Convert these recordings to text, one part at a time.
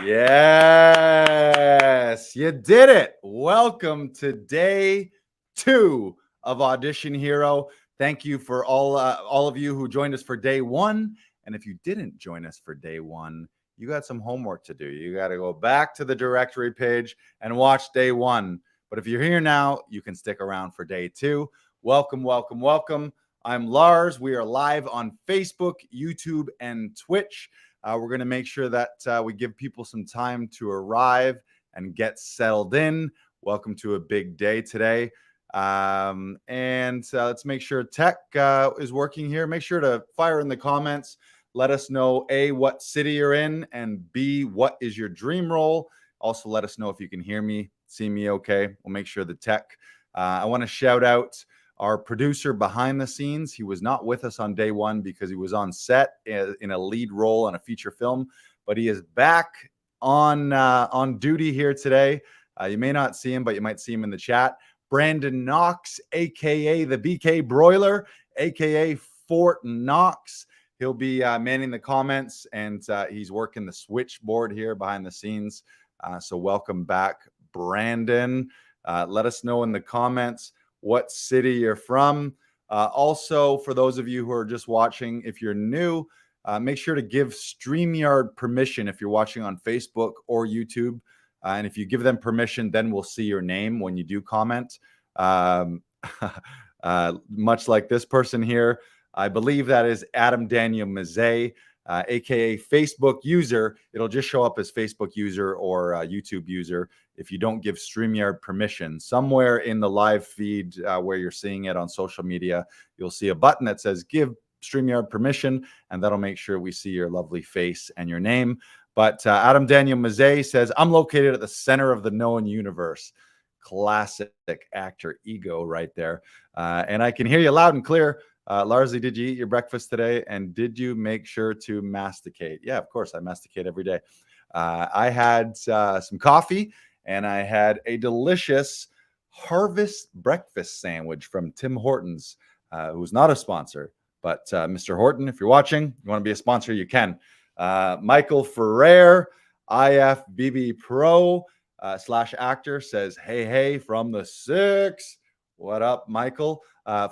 Yes, you did it. Welcome to day 2 of Audition Hero. Thank you for all of you who joined us for day 1. And if you didn't join us for day 1, you got some homework to do. You got to go back to the directory page and watch day 1. But if you're here now, you can stick around for day 2. Welcome, welcome, welcome. I'm Lars. We are live on Facebook, YouTube, and Twitch. We're going to make sure that we give people some time to arrive and get settled in. Welcome to a big day today. And let's make sure tech is working here. Make sure to fire in the comments. Let us know, A, what city you're in, and B, what is your dream role. Also, let us know if you can hear me, see me okay. We'll make sure the tech. I want to shout out our producer behind the scenes. He was not with us on day 1 because he was on set in a lead role on a feature film, but he is back on duty here today. You may not see him, but you might see him in the chat. Brandon Knox, aka the BK Broiler, aka Fort Knox. He'll be manning the comments, and he's working the switchboard here behind the scenes. So welcome back, Brandon. Let us know in the comments what city you're from. Also, for those of you who are just watching, if you're new, make sure to give StreamYard permission if you're watching on Facebook or YouTube. And if you give them permission, then we'll see your name when you do comment. Much like this person here, I believe that is Adam Daniel Mazet, aka Facebook user. It'll just show up as Facebook user or YouTube user if you don't give StreamYard permission. Somewhere in the live feed where you're seeing it on social media, you'll see a button that says give StreamYard permission, and that'll make sure we see your lovely face and your name. But Adam Daniel Mazet says, I'm located at the center of the known universe. Classic actor ego right there. And I can hear you loud and clear. Larsie, did you eat your breakfast today? And did you make sure to masticate? Yeah, of course, I masticate every day. I had some coffee, and I had a delicious Harvest breakfast sandwich from Tim Hortons, who's not a sponsor. But Mr. Horton, if you're watching, you want to be a sponsor, you can. Michael Ferrer, IFBB Pro / actor says, hey, from the 6. What up, Michael?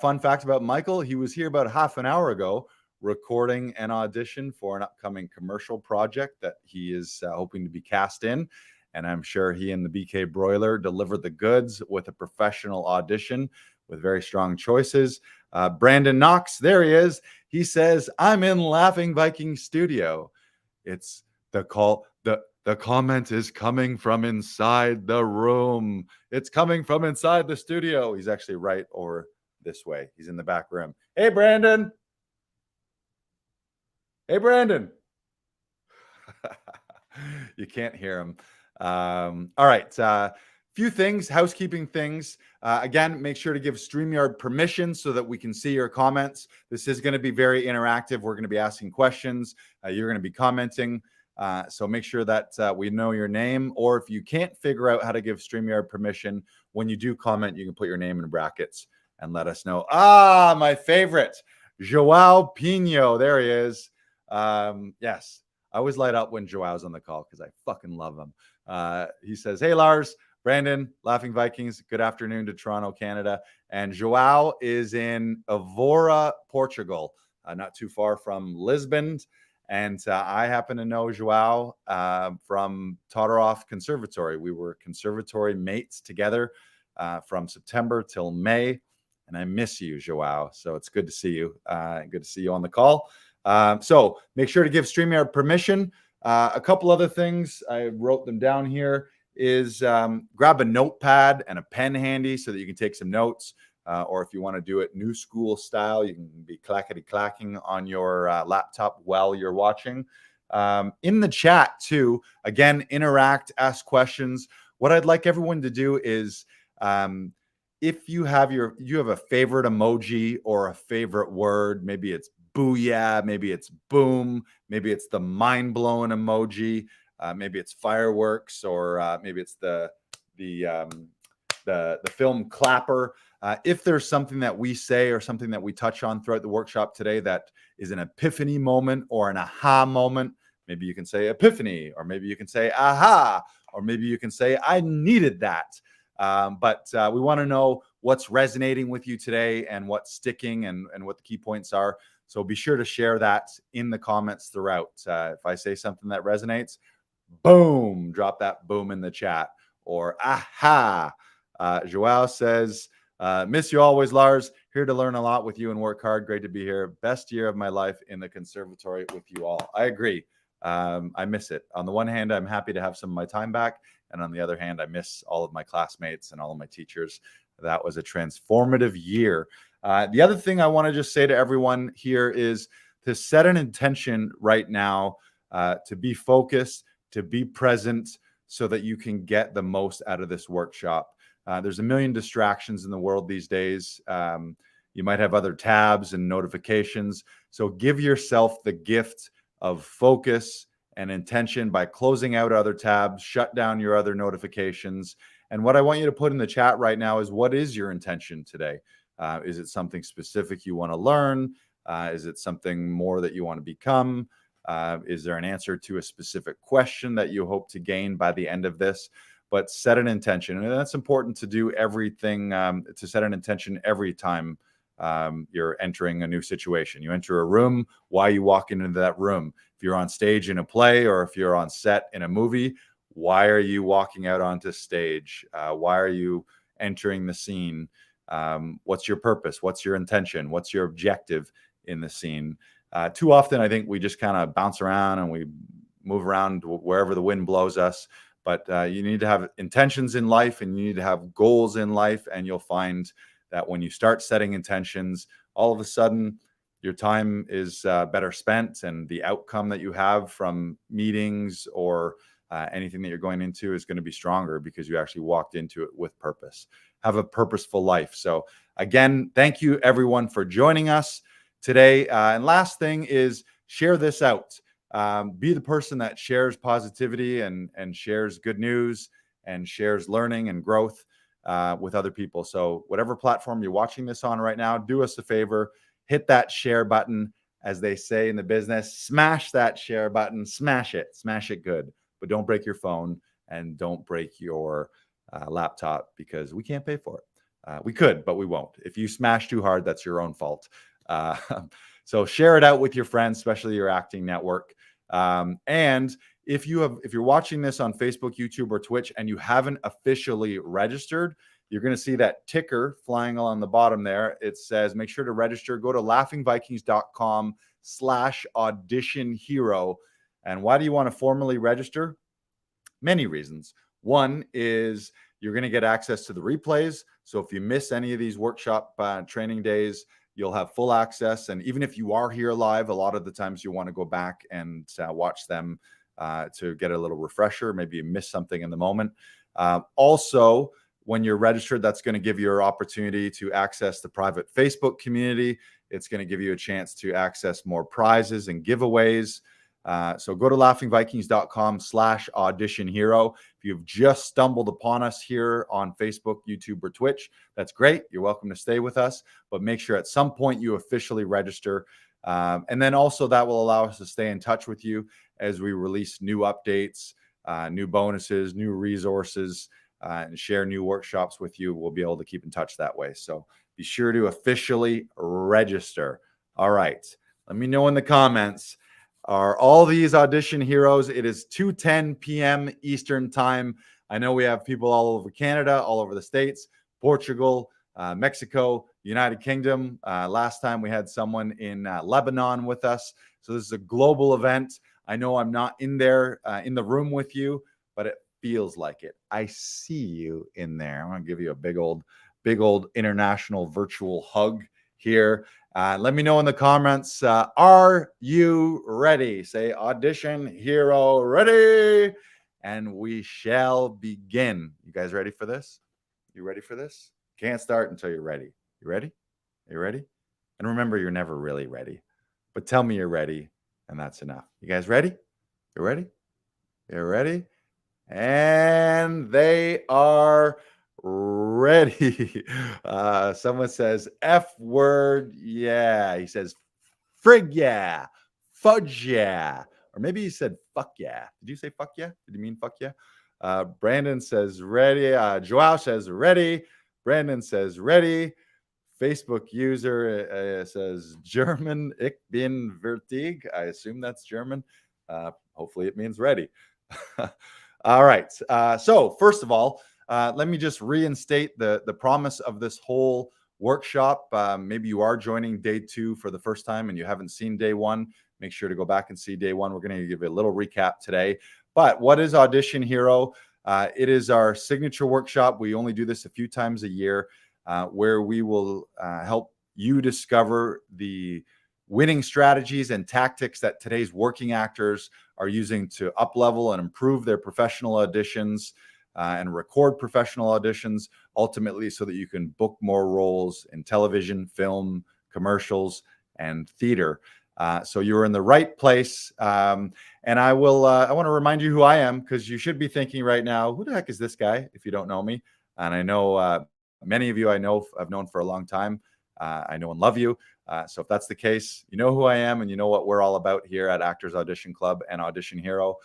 Fun fact about Michael, he was here about half an hour ago recording an audition for an upcoming commercial project that he is hoping to be cast in. And I'm sure he and the BK Broiler delivered the goods with a professional audition with very strong choices. Brandon Knox, there he is. He says, I'm in Laughing Viking Studio. It's the call. The comment is coming from inside the room. It's coming from inside the studio. He's actually right over this way. He's in the back room. Hey, Brandon. Hey, Brandon. You can't hear him. All right. Few things, housekeeping things. Again, make sure to give StreamYard permission so that we can see your comments. This is going to be very interactive. We're going to be asking questions. You're going to be commenting. So make sure that we know your name. Or if you can't figure out how to give StreamYard permission, when you do comment, you can put your name in brackets and let us know. Ah, my favorite, Joao Pino. There he is. Yes, I always light up when Joao's on the call because I fucking love him. He says, hey, Lars. Brandon, Laughing Vikings, good afternoon to Toronto, Canada. And Joao is in Evora, Portugal, not too far from Lisbon. And I happen to know Joao from Todorov Conservatory. We were conservatory mates together from September till May. And I miss you, Joao. So it's good to see you. Good to see you on the call. So make sure to give StreamYard permission. A couple other things, I wrote them down here, is grab a notepad and a pen handy so that you can take some notes. Or if you want to do it new school style, you can be clackety-clacking on your laptop while you're watching. In the chat, too, again, interact, ask questions. What I'd like everyone to do is if you have a favorite emoji or a favorite word, maybe it's booyah, maybe it's boom, maybe it's the mind-blowing emoji, maybe it's fireworks, or maybe it's the film clapper. If there's something that we say or something that we touch on throughout the workshop today that is an epiphany moment or an aha moment, Maybe you can say epiphany, or maybe you can say aha, or maybe you can say I needed that. But we want to know what's resonating with you today and what's sticking and what the key points are. So be sure to share that in the comments throughout. If I say something that resonates, boom, drop that boom in the chat. Or aha. Joao says, miss you always, Lars. Here to learn a lot with you and work hard. Great to be here. Best year of my life in the conservatory with you all. I agree. I miss it. On the one hand, I'm happy to have some of my time back. And on the other hand, I miss all of my classmates and all of my teachers. That was a transformative year. The other thing I want to just say to everyone here is to set an intention right now, to be focused, to be present, so that you can get the most out of this workshop. There's a million distractions in the world these days. You might have other tabs and notifications. So give yourself the gift of focus and intention by closing out other tabs, shut down your other notifications. And what I want you to put in the chat right now is, what is your intention today? Is it something specific you want to learn? Is it something more that you want to become? Is there an answer to a specific question that you hope to gain by the end of this? But set an intention. And that's important to do everything, to set an intention every time you're entering a new situation. You enter a room, why are you walking into that room? If you're on stage in a play, or if you're on set in a movie, why are you walking out onto stage? Why are you entering the scene? What's your purpose? What's your intention? What's your objective in the scene? Too often, I think we just kind of bounce around and we move around wherever the wind blows us. But you need to have intentions in life, and you need to have goals in life. And you'll find that when you start setting intentions, all of a sudden your time is better spent, and the outcome that you have from meetings or anything that you're going into is going to be stronger because you actually walked into it with purpose. Have a purposeful life. So again, thank you everyone for joining us today. And last thing is, share this out. Be the person that shares positivity and shares good news and shares learning and growth with other people. So whatever platform you're watching this on right now, do us a favor, hit that share button, as they say in the business. Smash that share button, smash it good, but don't break your phone and don't break your laptop, because we can't pay for it. We could, but we won't. If you smash too hard, that's your own fault. So share it out with your friends, especially your acting network. And if you're watching this on Facebook, YouTube, or Twitch, and you haven't officially registered, you're going to see that ticker flying along the bottom there. It says, make sure to register. Go to laughingvikings.com/audition hero. And why do you want to formally register? Many reasons. One is you're going to get access to the replays. So if you miss any of these workshop training days, you'll have full access. And even if you are here live, a lot of the times you want to go back and watch them to get a little refresher. Maybe you missed something in the moment. Also, when you're registered, that's going to give you your opportunity to access the private Facebook community. It's going to give you a chance to access more prizes and giveaways. So go to laughingvikings.com/audition hero. If you've just stumbled upon us here on Facebook, YouTube, or Twitch, that's great. You're welcome to stay with us, but make sure at some point you officially register. And then also that will allow us to stay in touch with you as we release new updates, new bonuses, new resources, and share new workshops with you. We'll be able to keep in touch that way. So be sure to officially register. All right. Let me know in the comments. Are all these audition heroes? It is 2:10 p.m. Eastern time. I know we have people all over Canada, all over the States, Portugal, Mexico, United Kingdom. Last time we had someone in Lebanon with us. So this is a global event. I know I'm not in there in the room with you, but it feels like it. I see you in there. I'm going to give you a big old international virtual hug here. Let me know in the comments, are you ready? Say audition hero ready, and we shall begin. You guys ready for this? You ready for this? Can't start until you're ready. You ready? You ready? And remember, you're never really ready, but tell me you're ready, and that's enough. You guys ready? You ready? You're ready? And they are ready. Someone says F word. Yeah. He says frig. Yeah. Fudge. Yeah. or maybe he said fuck yeah. Did you say fuck yeah? Did you mean fuck yeah? Brandon says ready. Joao says ready. Brandon says ready. Facebook user says German. Ich bin fertig. I assume that's German. Hopefully it means ready. All right. So first of all, let me just reinstate the promise of this whole workshop. Maybe you are joining day 2 for the first time and you haven't seen day 1. Make sure to go back and see day 1. We're going to give you a little recap today. But what is Audition Hero? It is our signature workshop. We only do this a few times a year, where we will help you discover the winning strategies and tactics that today's working actors are using to up-level and improve their professional auditions and record professional auditions, ultimately so that you can book more roles in television, film, commercials, and theater. So you're in the right place. And I want to remind you who I am, because you should be thinking right now, who the heck is this guy, if you don't know me? And I know many of you I've known for a long time. I know and love you. So if that's the case, you know who I am and you know what we're all about here at Actors Audition Club and Audition Hero.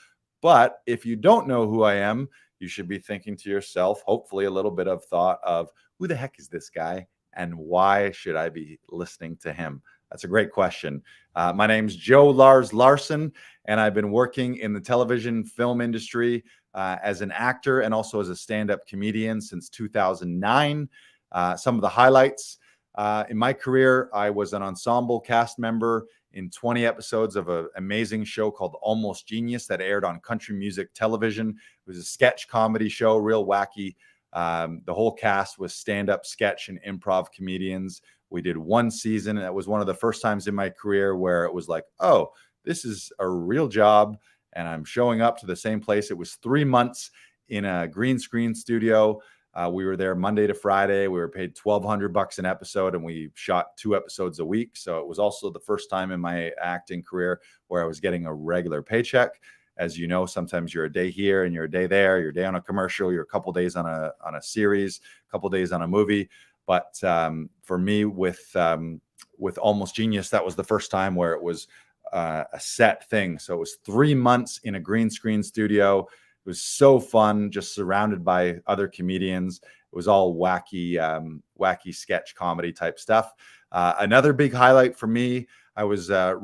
But if you don't know who I am, you should be thinking to yourself, hopefully a little bit of thought of, who the heck is this guy and why should I be listening to him? That's a great question. My name's Joe Lars Larson, and I've been working in the television film industry as an actor and also as a stand-up comedian since 2009. Some of the highlights in my career: I was an ensemble cast member in 20 episodes of an amazing show called Almost Genius that aired on country music television. It was a sketch comedy show, real wacky. The whole cast was stand-up sketch and improv comedians. We did 1 season, and that was one of the first times in my career where it was like, oh, this is a real job, and I'm showing up to the same place. It was 3 months in a green screen studio. We were there Monday to Friday. We were paid $1,200 an episode, and we shot 2 episodes a week. So it was also the first time in my acting career where I was getting a regular paycheck. As you know, sometimes you're a day here and you're a day there. You're a day on a commercial. You're a couple days on a series, a couple days on a movie. But for me, with Almost Genius, that was the first time where it was a set thing. So it was 3 months in a green screen studio. It was so fun, just surrounded by other comedians. It was all wacky sketch comedy type stuff. Another big highlight for me, I was a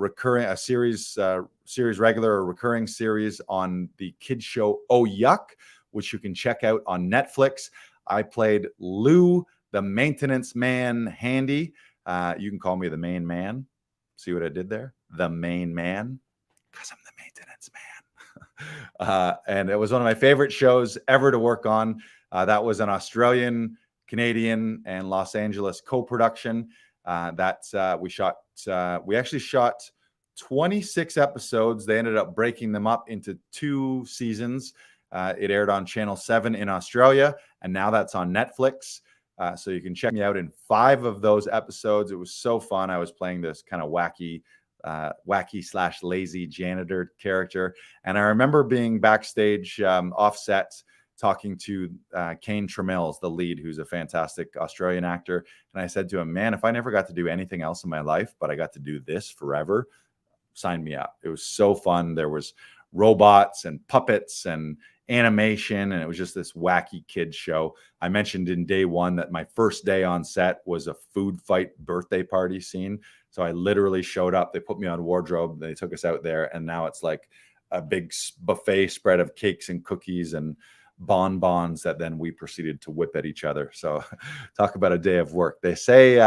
series regular, a recurring series on the kids show Oh Yuck, which you can check out on Netflix. I played Lou, the maintenance man, Handy. You can call me the main man. See what I did there? The main man, because I'm the maintenance man. And it was one of my favorite shows ever to work on. That was an Australian, Canadian, and Los Angeles co-production. We actually shot 26 episodes. They ended up breaking them up into 2 seasons. It aired on Channel 7 in Australia, and now that's on Netflix. So you can check me out in 5 of those episodes. It was so fun. I was playing this kind of wacky / lazy janitor character. And I remember being backstage offset talking to Kane Tremills, the lead, who's a fantastic Australian actor. And I said to him, man, if I never got to do anything else in my life, but I got to do this forever, sign me up. It was so fun. There was robots and puppets and animation, and it was just this wacky kids show. I mentioned in day 1 that my first day on set was a food fight birthday party scene. So I literally showed up. They put me on wardrobe. They took us out there, and now it's like a big buffet spread of cakes and cookies and bonbons that then we proceeded to whip at each other. So talk about a day of work. They say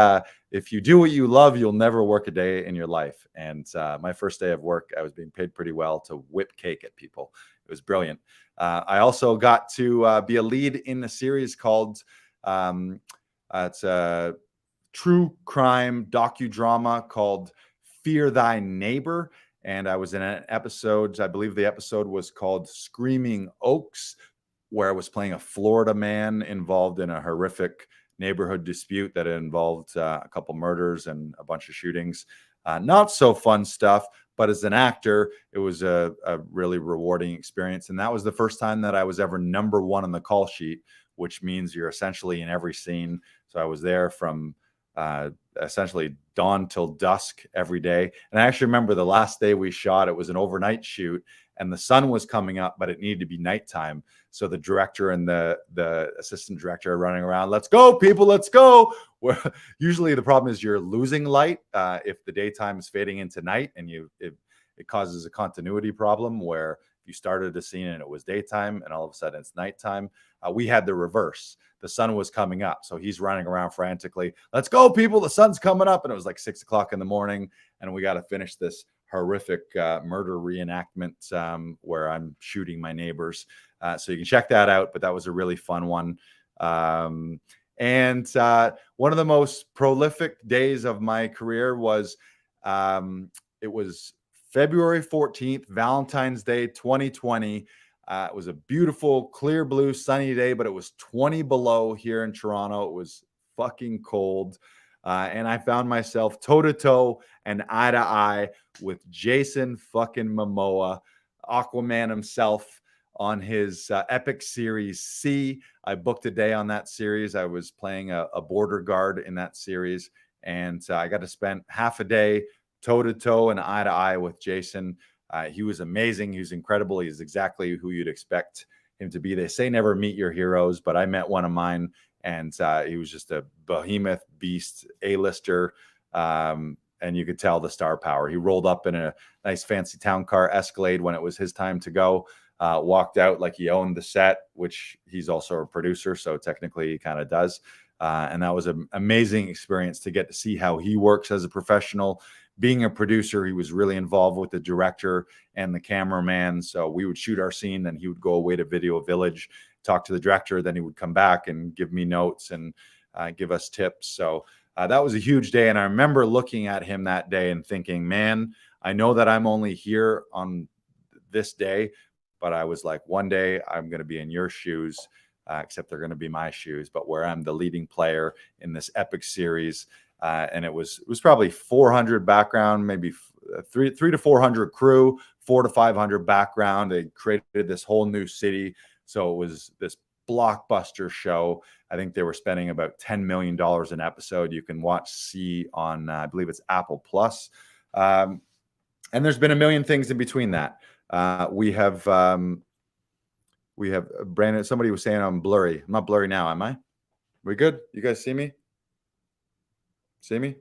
if you do what you love, you'll never work a day in your life. And my first day of work, I was being paid pretty well to whip cake at people. It was brilliant. I also got to be a lead in a series called it's a true crime docudrama called Fear Thy Neighbor. And I was in an episode, I believe the episode was called Screaming Oaks, where I was playing a Florida man involved in a horrific neighborhood dispute that involved a couple murders and a bunch of shootings. Not so fun stuff, but as an actor, it was a really rewarding experience. And that was the first time that I was ever #1 on the call sheet, which means you're essentially in every scene. So I was there from essentially dawn till dusk every day. And I actually remember the last day we shot, it was an overnight shoot and the sun was coming up, but it needed to be nighttime. So the director and the assistant director are running around, let's go, people, let's go. Where usually the problem is you're losing light if the daytime is fading into night, and it causes a continuity problem where you started a scene and it was daytime and all of a sudden it's nighttime. We had the reverse. The sun was coming up, so he's running around frantically. Let's go, people! The sun's coming up, and it was like 6 o'clock in the morning, and we got to finish this horrific murder reenactment where I'm shooting my neighbors. So you can check that out. But that was a really fun one. And one of the most prolific days of my career was it was February 14th, Valentine's Day, 2020. It was a beautiful, clear blue, sunny day, but it was 20 below here in Toronto. It was fucking cold. And I found myself toe-to-toe and eye-to-eye with Jason fucking Momoa, Aquaman himself, on his epic series C. I booked a day on that series. I was playing a border guard in that series, and I got to spend half a day toe-to-toe and eye-to-eye with Jason. He was amazing. He was incredible. He's exactly who you'd expect him to be. They say never meet your heroes, but I met one of mine, and he was just a behemoth beast, A-lister, and you could tell the star power. He rolled up in a nice fancy town car Escalade when it was his time to go, walked out like he owned the set, which he's also a producer, so technically he kind of does. And that was an amazing experience to get to see how he works as a professional. Being a producer, he was really involved with the director and the cameraman. So we would shoot our scene, then he would go away to Video Village, talk to the director, then he would come back and give me notes and give us tips. So that was a huge day. And I remember looking at him that day and thinking, man, I know that I'm only here on this day, but I was like, one day I'm going to be in your shoes, except they're going to be my shoes, but where I'm the leading player in this epic series. And it was probably 400 background, maybe three to 400 crew, 400 to 500 background. They created this whole new city. So it was this blockbuster show. I think they were spending about $10 million an episode. You can watch C on, I believe it's Apple Plus. And there's been a million things in between that. We have Brandon, somebody was saying I'm blurry. I'm not blurry now, am I? We good? You guys see me? See me?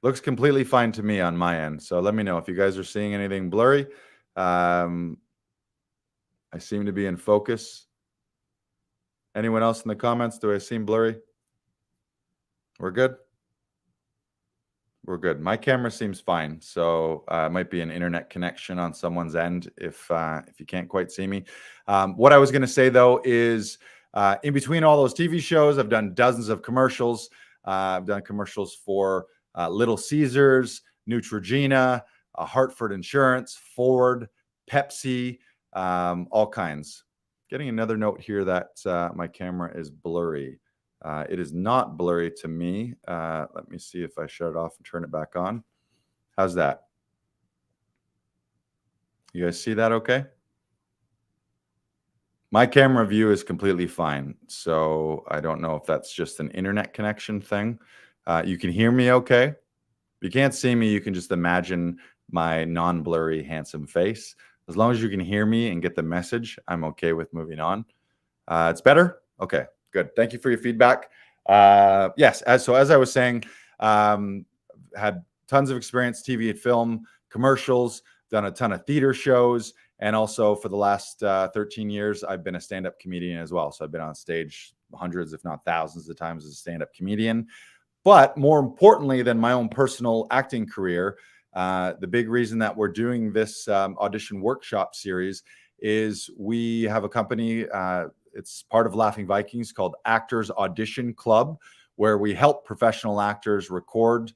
Looks completely fine to me on my end. So let me know if you guys are seeing anything blurry. I seem to be in focus. Anyone else in the comments? Do I seem blurry? We're good? We're good. My camera seems fine. So it might be an internet connection on someone's end if you can't quite see me. What I was going to say, though, is in between all those TV shows, I've done dozens of commercials. I've done commercials for Little Caesars, Neutrogena, Hartford Insurance, Ford, Pepsi, all kinds. Getting another note here that my camera is blurry. It is not blurry to me. Let me see if I shut it off and turn it back on. How's that? You guys see that okay? My camera view is completely fine, so I don't know if that's just an internet connection thing. You can hear me okay. If you can't see me, you can just imagine my non-blurry, handsome face. As long as you can hear me and get the message, I'm okay with moving on. It's better? Okay, good. Thank you for your feedback. Yes, as I was saying, had tons of experience, TV and film, commercials, done a ton of theater shows. And also for the last 13 years, I've been a stand-up comedian as well. So I've been on stage hundreds, if not thousands of times as a stand-up comedian. But more importantly than my own personal acting career, the big reason that we're doing this audition workshop series is we have a company, it's part of Laughing Vikings, called Actors Audition Club, where we help professional actors record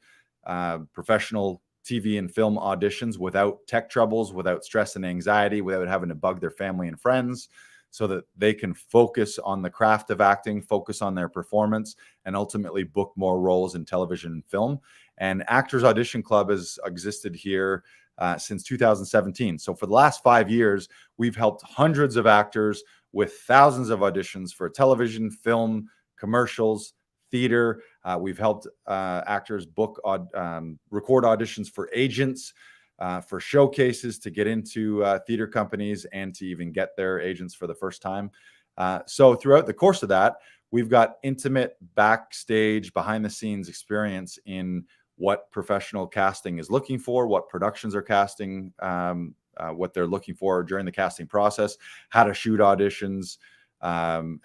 professional TV and film auditions without tech troubles, without stress and anxiety, without having to bug their family and friends, so that they can focus on the craft of acting, focus on their performance, and ultimately book more roles in television and film. And Actors Audition Club has existed here since 2017. So for the last 5 years, we've helped hundreds of actors with thousands of auditions for television, film, commercials, theater. We've helped actors record auditions for agents, for showcases, to get into theater companies and to even get their agents for the first time. So throughout the course of that, we've got intimate backstage, behind the scenes experience in what professional casting is looking for, what productions are casting, what they're looking for during the casting process, how to shoot auditions,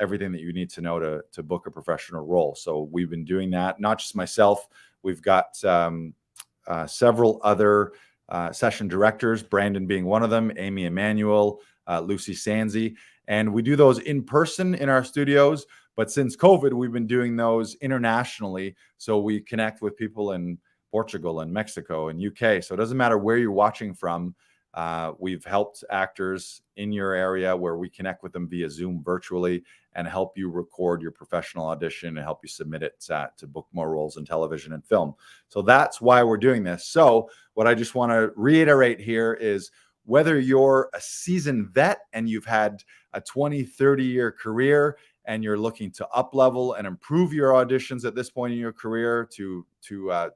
everything that you need to know to book a professional role. So we've been doing that, not just myself. We've got several other session directors, Brandon being one of them, Amy Emanuel, Lucy Sanzi. And we do those in person in our studios. But since COVID, we've been doing those internationally. So we connect with people in Portugal and Mexico and UK. So it doesn't matter where you're watching from. We've helped actors in your area where we connect with them via Zoom virtually and help you record your professional audition and help you submit it to book more roles in television and film. So that's why we're doing this. So what I just want to reiterate here is, whether you're a seasoned vet and you've had a 20, 30-year career and you're looking to up level and improve your auditions at this point in your career to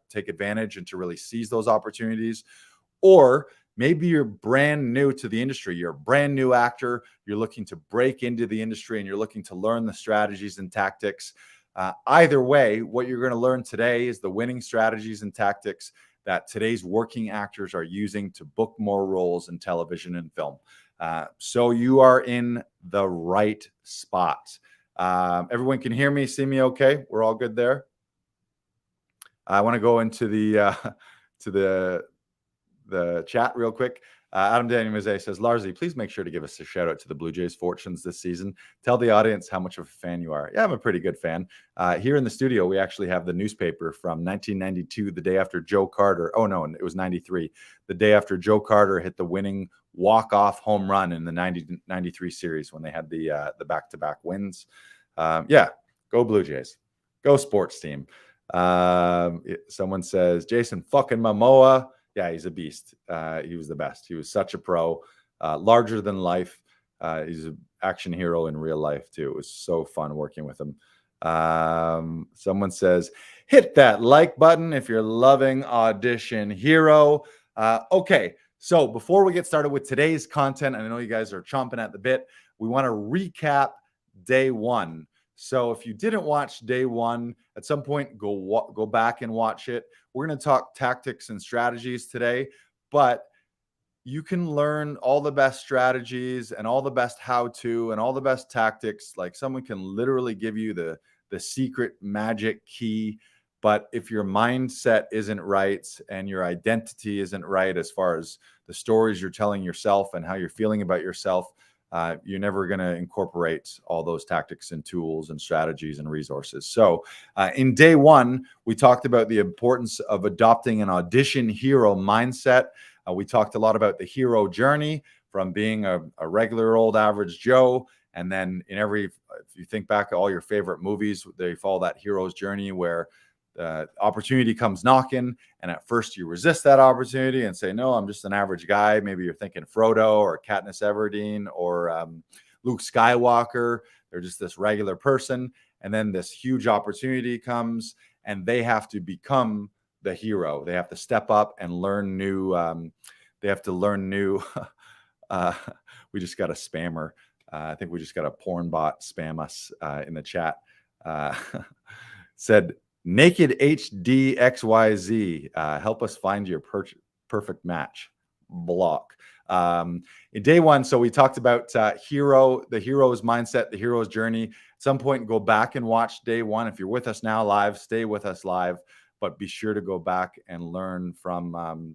take advantage and to really seize those opportunities, or maybe you're brand new to the industry, you're a brand new actor, you're looking to break into the industry and you're looking to learn the strategies and tactics. Either way, what you're going to learn today is the winning strategies and tactics that today's working actors are using to book more roles in television and film. So you are in the right spot. Everyone can hear me, see me okay? We're all good there? I want to go into the chat real quick. Adam Daniel Mizet says, Larsy, please make sure to give us a shout out to the Blue Jays' fortunes this season. Tell the audience how much of a fan you are. Yeah, I'm a pretty good fan. Here in the studio, we actually have the newspaper from 1992, the day after Joe Carter. Oh, no, it was 93. The day after Joe Carter hit the winning walk-off home run in the 93 series when they had the back-to-back wins. Yeah, go Blue Jays. Go sports team. Someone says, Jason fucking Momoa. Yeah, he's a beast. He was the best. He was such a pro, larger than life. He's an action hero in real life, too. It was so fun working with him. Someone says, hit that like button if you're loving Audition Hero. Okay, so before we get started with today's content, and I know you guys are chomping at the bit, we want to recap day one. So if you didn't watch day one, at some point, go back and watch it. We're going to talk tactics and strategies today, but you can learn all the best strategies and all the best how-to and all the best tactics. Like, someone can literally give you the secret magic key. But if your mindset isn't right and your identity isn't right, as far as the stories you're telling yourself and how you're feeling about yourself, you're never going to incorporate all those tactics and tools and strategies and resources. So in day one, we talked about the importance of adopting an audition hero mindset. We talked a lot about the hero journey, from being a regular old average Joe. And then if you think back to all your favorite movies, they follow that hero's journey where opportunity comes knocking, and at first you resist that opportunity and say, no, I'm just an average guy. Maybe you're thinking Frodo or Katniss Everdeen or Luke Skywalker. They're just this regular person, and then this huge opportunity comes and they have to become the hero. They have to step up and learn new we just got a spammer. I think we just got a porn bot spam us in the chat. Said, Naked HD XYZ, help us find your perfect match. Block. In day one, so we talked about the hero's mindset, the hero's journey. At some point, go back and watch day one. If you're with us now live, stay with us live, but be sure to go back and learn from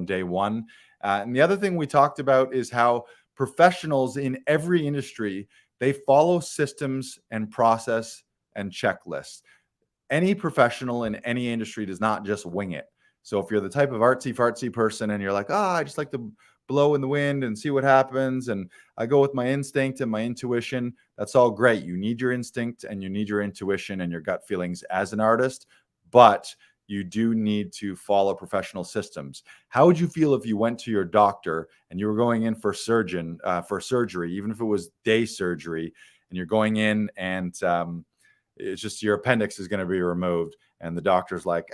day one. And the other thing we talked about is how professionals in every industry, they follow systems and process and checklists. Any professional in any industry does not just wing it. So if you're the type of artsy-fartsy person and you're like, I just like to blow in the wind and see what happens, and I go with my instinct and my intuition, that's all great. You need your instinct and you need your intuition and your gut feelings as an artist, but you do need to follow professional systems. How would you feel if you went to your doctor and you were going in for surgery, even if it was day surgery, and you're going in and It's just your appendix is going to be removed. And the doctor's like,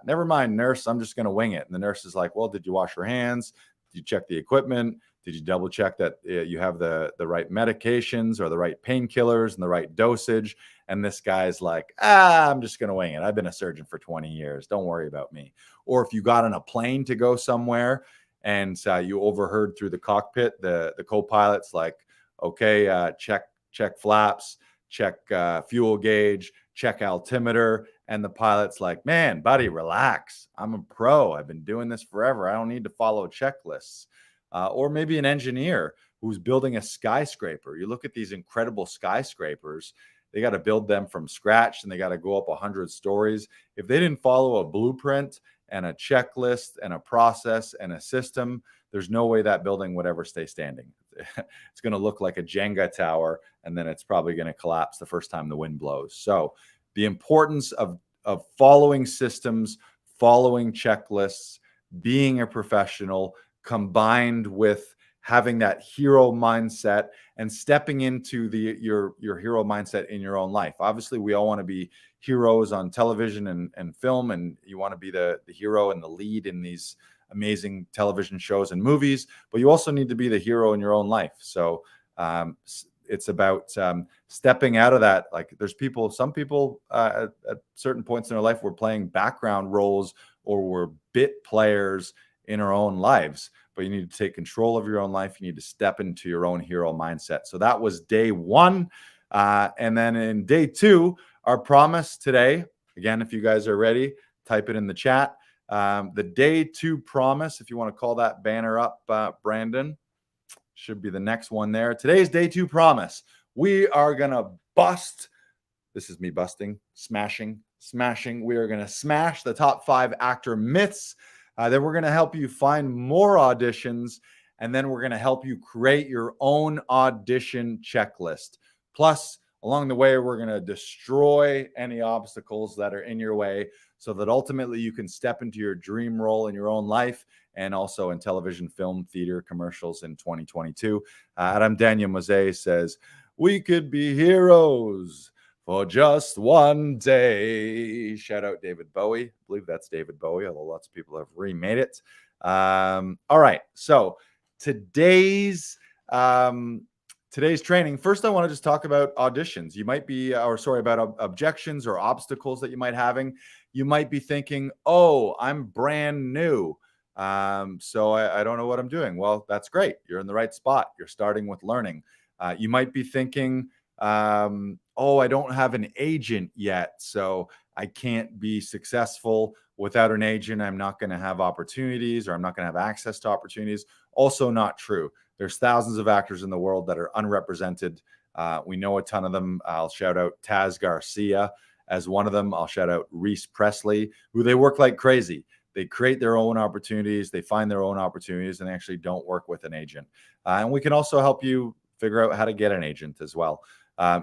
never mind, nurse, I'm just going to wing it. And the nurse is like, well, did you wash your hands? Did you check the equipment? Did you double check that you have the right medications or the right painkillers and the right dosage? And this guy's like, I'm just going to wing it. I've been a surgeon for 20 years. Don't worry about me. Or if you got on a plane to go somewhere and you overheard through the cockpit, the co-pilot's like, okay, check flaps, check fuel gauge, check altimeter. And the pilot's like, man, buddy, relax. I'm a pro. I've been doing this forever. I don't need to follow checklists. Or maybe an engineer who's building a skyscraper. You look at these incredible skyscrapers, they got to build them from scratch and they got to go up 100 stories. If they didn't follow a blueprint and a checklist and a process and a system, there's no way that building would ever stay standing. It's going to look like a Jenga tower, and then it's probably going to collapse the first time the wind blows. So the importance of following systems, following checklists, being a professional, combined with having that hero mindset and stepping into your hero mindset in your own life. Obviously, we all want to be heroes on television and film, and you want to be the hero and the lead in these amazing television shows and movies, but you also need to be the hero in your own life. So it's about stepping out of that. Like some people at certain points in their life were playing background roles or were bit players in our own lives, but you need to take control of your own life. You need to step into your own hero mindset. So that was day one. And then in day two, our promise today, again, if you guys are ready, type it in the chat. The day two promise, if you want to call that banner up, Brandon, should be the next one there. Today's day two promise. We are going to bust. This is me busting, smashing. We are going to smash the top 5 actor myths. Then we're going to help you find more auditions, and then we're going to help you create your own audition checklist. Plus, along the way, we're going to destroy any obstacles that are in your way so that ultimately you can step into your dream role in your own life and also in television, film, theater, commercials in 2022. Adam Daniel Mose says, we could be heroes for just one day. Shout out David Bowie. I believe that's David Bowie, although lots of people have remade it. All right. So today's training. First, I want to just talk about auditions. You might be, about objections or obstacles that you might having. You might be thinking, oh, I'm brand new. So I don't know what I'm doing. Well, that's great. You're in the right spot. You're starting with learning. You might be thinking, oh, I don't have an agent yet, so I can't be successful without an agent. I'm not going to have opportunities, or I'm not going to have access to opportunities. Also not true. There's thousands of actors in the world that are unrepresented. We know a ton of them. I'll shout out Taz Garcia as one of them. I'll shout out Reese Presley, who they work like crazy. They create their own opportunities. They find their own opportunities, and they actually don't work with an agent. And we can also help you figure out how to get an agent as well.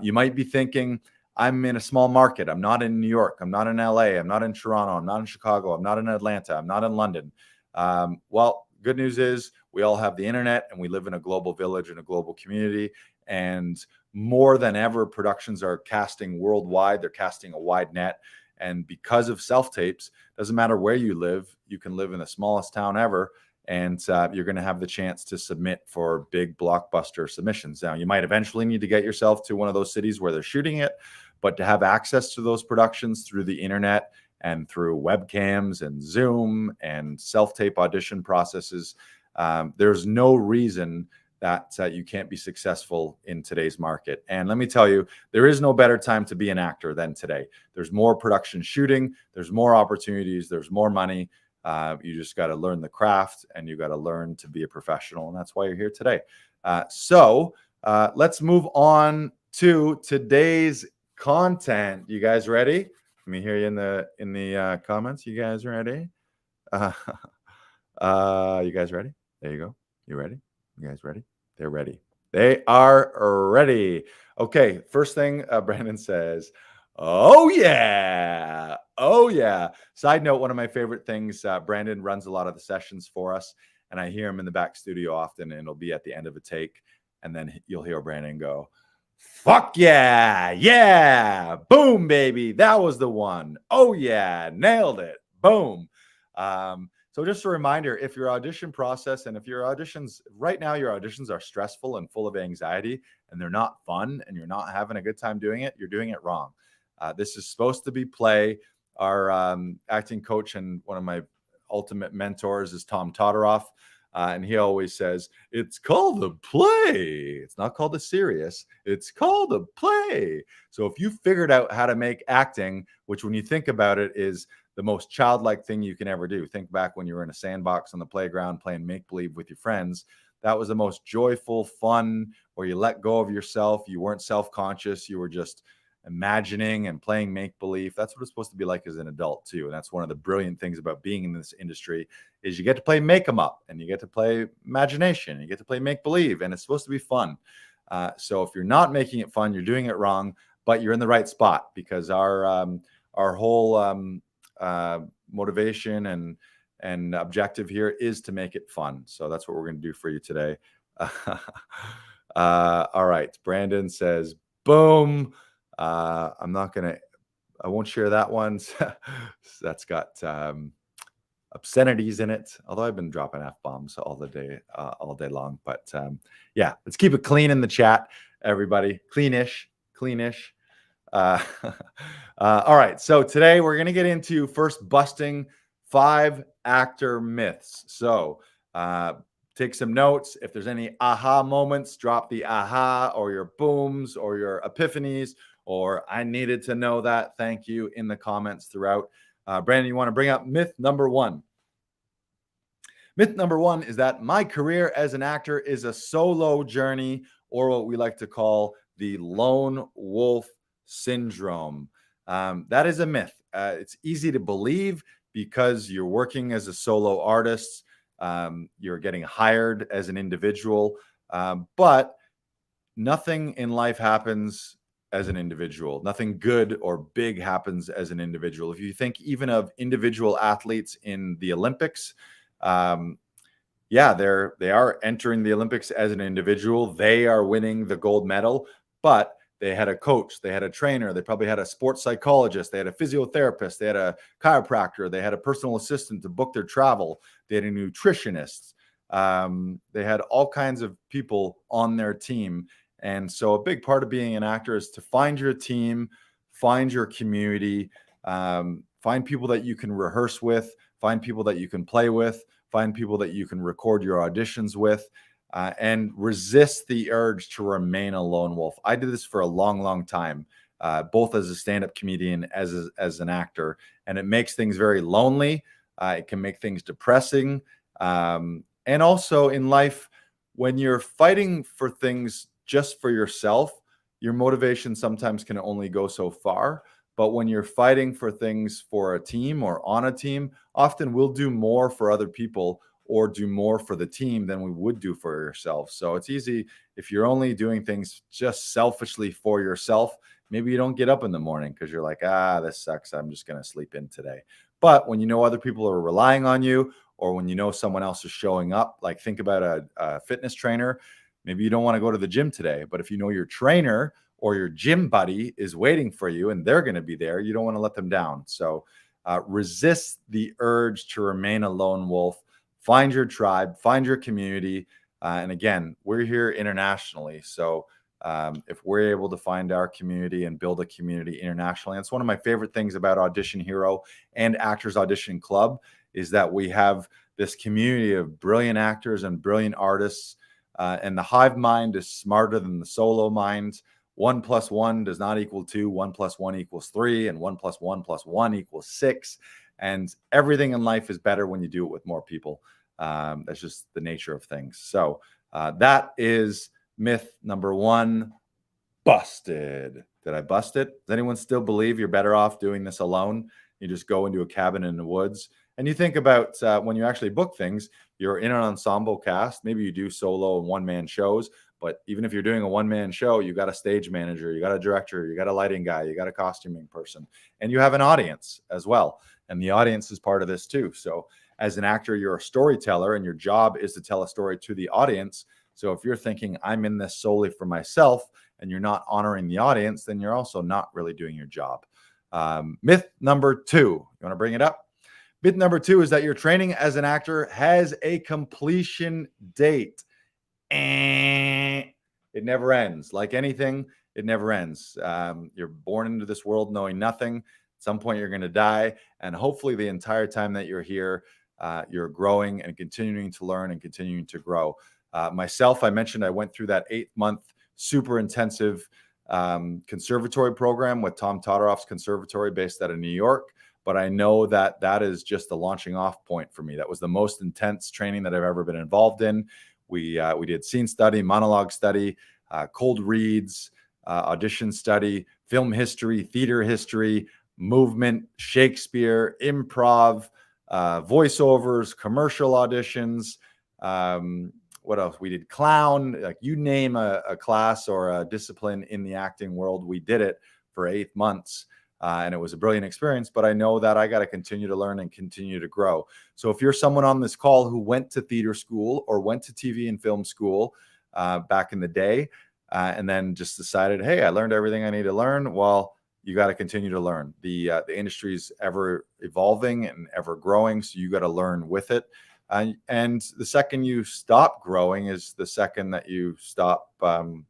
You might be thinking, I'm in a small market. I'm not in New York. I'm not in LA. I'm not in Toronto. I'm not in Chicago. I'm not in Atlanta. I'm not in London. Well, good news is we all have the internet, and we live in a global village and a global community. And more than ever, productions are casting worldwide. They're casting a wide net. And because of self-tapes, doesn't matter where you live. You can live in the smallest town ever, and you're going to have the chance to submit for big blockbuster submissions. Now, you might eventually need to get yourself to one of those cities where they're shooting it, but to have access to those productions through the internet and through webcams and Zoom and self-tape audition processes, there's no reason that you can't be successful in today's market. And let me tell you, there is no better time to be an actor than today. There's more production shooting, there's more opportunities, there's more money. You just got to learn the craft, and you got to learn to be a professional. And that's why you're here today. So let's move on to today's content. You guys ready? Let me hear you in the comments. You guys ready? You guys ready? There you go. You ready? You guys ready? They're ready. They are ready. Okay. First thing Brandon says, oh yeah. Oh yeah. Side note, one of my favorite things, Brandon runs a lot of the sessions for us, and I hear him in the back studio often, and it'll be at the end of a take. And then you'll hear Brandon go, Fuck yeah. Yeah. Boom, baby. That was the one. Oh, yeah. Nailed it. Boom. So just a reminder, if your audition process and if your auditions right now, your auditions are stressful and full of anxiety and they're not fun and you're not having a good time doing it, you're doing it wrong. This is supposed to be play. Our acting coach and one of my ultimate mentors is Tom Todoroff. And he always says, it's called a play. It's not called a serious. It's called a play. So if you figured out how to make acting, which when you think about it is the most childlike thing you can ever do. Think back when you were in a sandbox on the playground playing make-believe with your friends. That was the most joyful, fun, where you let go of yourself. You weren't self-conscious. You were just imagining and playing make-believe. That's what it's supposed to be like as an adult too. And that's one of the brilliant things about being in this industry is you get to play make 'em up and you get to play imagination. And you get to play make-believe and it's supposed to be fun. So if you're not making it fun, you're doing it wrong, but you're in the right spot because our whole motivation and objective here is to make it fun. So that's what we're going to do for you today. All right. Brandon says, boom. I won't share that one. That's got obscenities in it. Although I've been dropping F-bombs all day long. But yeah, let's keep it clean in the chat, everybody. Cleanish. All right. So today we're going to get into first busting 5 actor myths. So take some notes. If there's any aha moments, drop the aha or your booms or your epiphanies or I needed to know that. Thank you in the comments throughout. Brandon, you want to bring up myth number 1? Myth number 1 is that my career as an actor is a solo journey, or what we like to call the lone wolf syndrome. That is a myth. It's easy to believe because you're working as a solo artist. You're getting hired as an individual, but nothing in life happens as an individual. Nothing good or big happens as an individual. If you think even of individual athletes in the Olympics, they are entering the Olympics as an individual. They are winning the gold medal, but they had a coach, they had a trainer, they probably had a sports psychologist, they had a physiotherapist, they had a chiropractor, they had a personal assistant to book their travel, they had a nutritionist, they had all kinds of people on their team. And so a big part of being an actor is to find your team, find your community, find people that you can rehearse with, find people that you can play with, find people that you can record your auditions with, and resist the urge to remain a lone wolf. I did this for a long, long time, both as a stand-up comedian, as an actor, and it makes things very lonely. It can make things depressing. And also in life, when you're fighting for things just for yourself, your motivation sometimes can only go so far. But when you're fighting for things for a team or on a team, often we'll do more for other people or do more for the team than we would do for yourself. So it's easy if you're only doing things just selfishly for yourself. Maybe you don't get up in the morning because you're like, this sucks. I'm just going to sleep in today. But when you know other people are relying on you, or when you know someone else is showing up, like think about a fitness trainer. Maybe you don't want to go to the gym today, but if you know your trainer or your gym buddy is waiting for you and they're going to be there, you don't want to let them down. So resist the urge to remain a lone wolf. Find your tribe, find your community. And again, we're here internationally. So if we're able to find our community and build a community internationally, that's one of my favorite things about Audition Hero and Actors Audition Club is that we have this community of brilliant actors and brilliant artists. And the hive mind is smarter than the solo mind. 1 + 1 does not equal 2. 1 + 1 = 3, and 1 + 1 + 1 = 6. And everything in life is better when you do it with more people. That's just the nature of things. So that is myth number 1. Busted. Did I bust it? Does anyone still believe you're better off doing this alone? You just go into a cabin in the woods. And you think about when you actually book things, you're in an ensemble cast. Maybe you do solo and one-man shows. But even if you're doing a one-man show, you got a stage manager, you got a director, you got a lighting guy, you got a costuming person, and you have an audience as well. And the audience is part of this too. So as an actor, you're a storyteller and your job is to tell a story to the audience. So if you're thinking, I'm in this solely for myself and you're not honoring the audience, then you're also not really doing your job. Myth number 2, you want to bring it up? Myth number 2 is that your training as an actor has a completion date. It never ends. Like anything, it never ends. You're born into this world knowing nothing. At some point, you're going to die. And hopefully the entire time that you're here, you're growing and continuing to learn and continuing to grow. Myself, I mentioned I went through that 8-month super intensive conservatory program with Tom Todoroff's conservatory based out of New York. But I know that that is just the launching off point for me. That was the most intense training that I've ever been involved in. We did scene study, monologue study, cold reads, audition study, film history, theater history, movement, Shakespeare, improv, voiceovers, commercial auditions. What else? We did clown. Like you name a class or a discipline in the acting world, we did it for 8 months. And it was a brilliant experience, but I know that I got to continue to learn and continue to grow. So if you're someone on this call who went to theater school or went to TV and film school back in the day, and then just decided, hey, I learned everything I need to learn, well, you got to continue to learn. The industry is ever evolving and ever growing, so you got to learn with it. And the second you stop growing is the second that you stop kind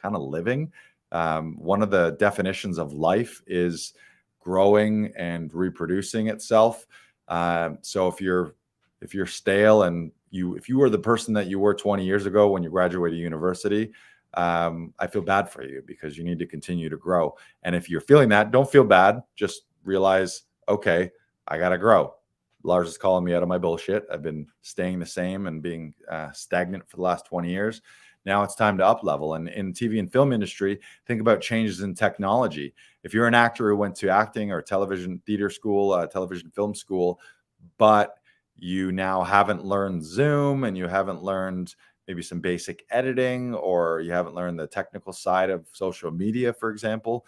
of living. One of the definitions of life is growing and reproducing itself. So if you're stale and if you were the person that you were 20 years ago when you graduated university, I feel bad for you because you need to continue to grow. And if you're feeling that, don't feel bad. Just realize, okay, I got to grow. Lars is calling me out of my bullshit. I've been staying the same and being stagnant for the last 20 years. Now it's time to up level. And in TV and film industry, think about changes in technology. If you're an actor who went to acting or television theater school, television film school, but you now haven't learned Zoom and you haven't learned maybe some basic editing, or you haven't learned the technical side of social media, for example,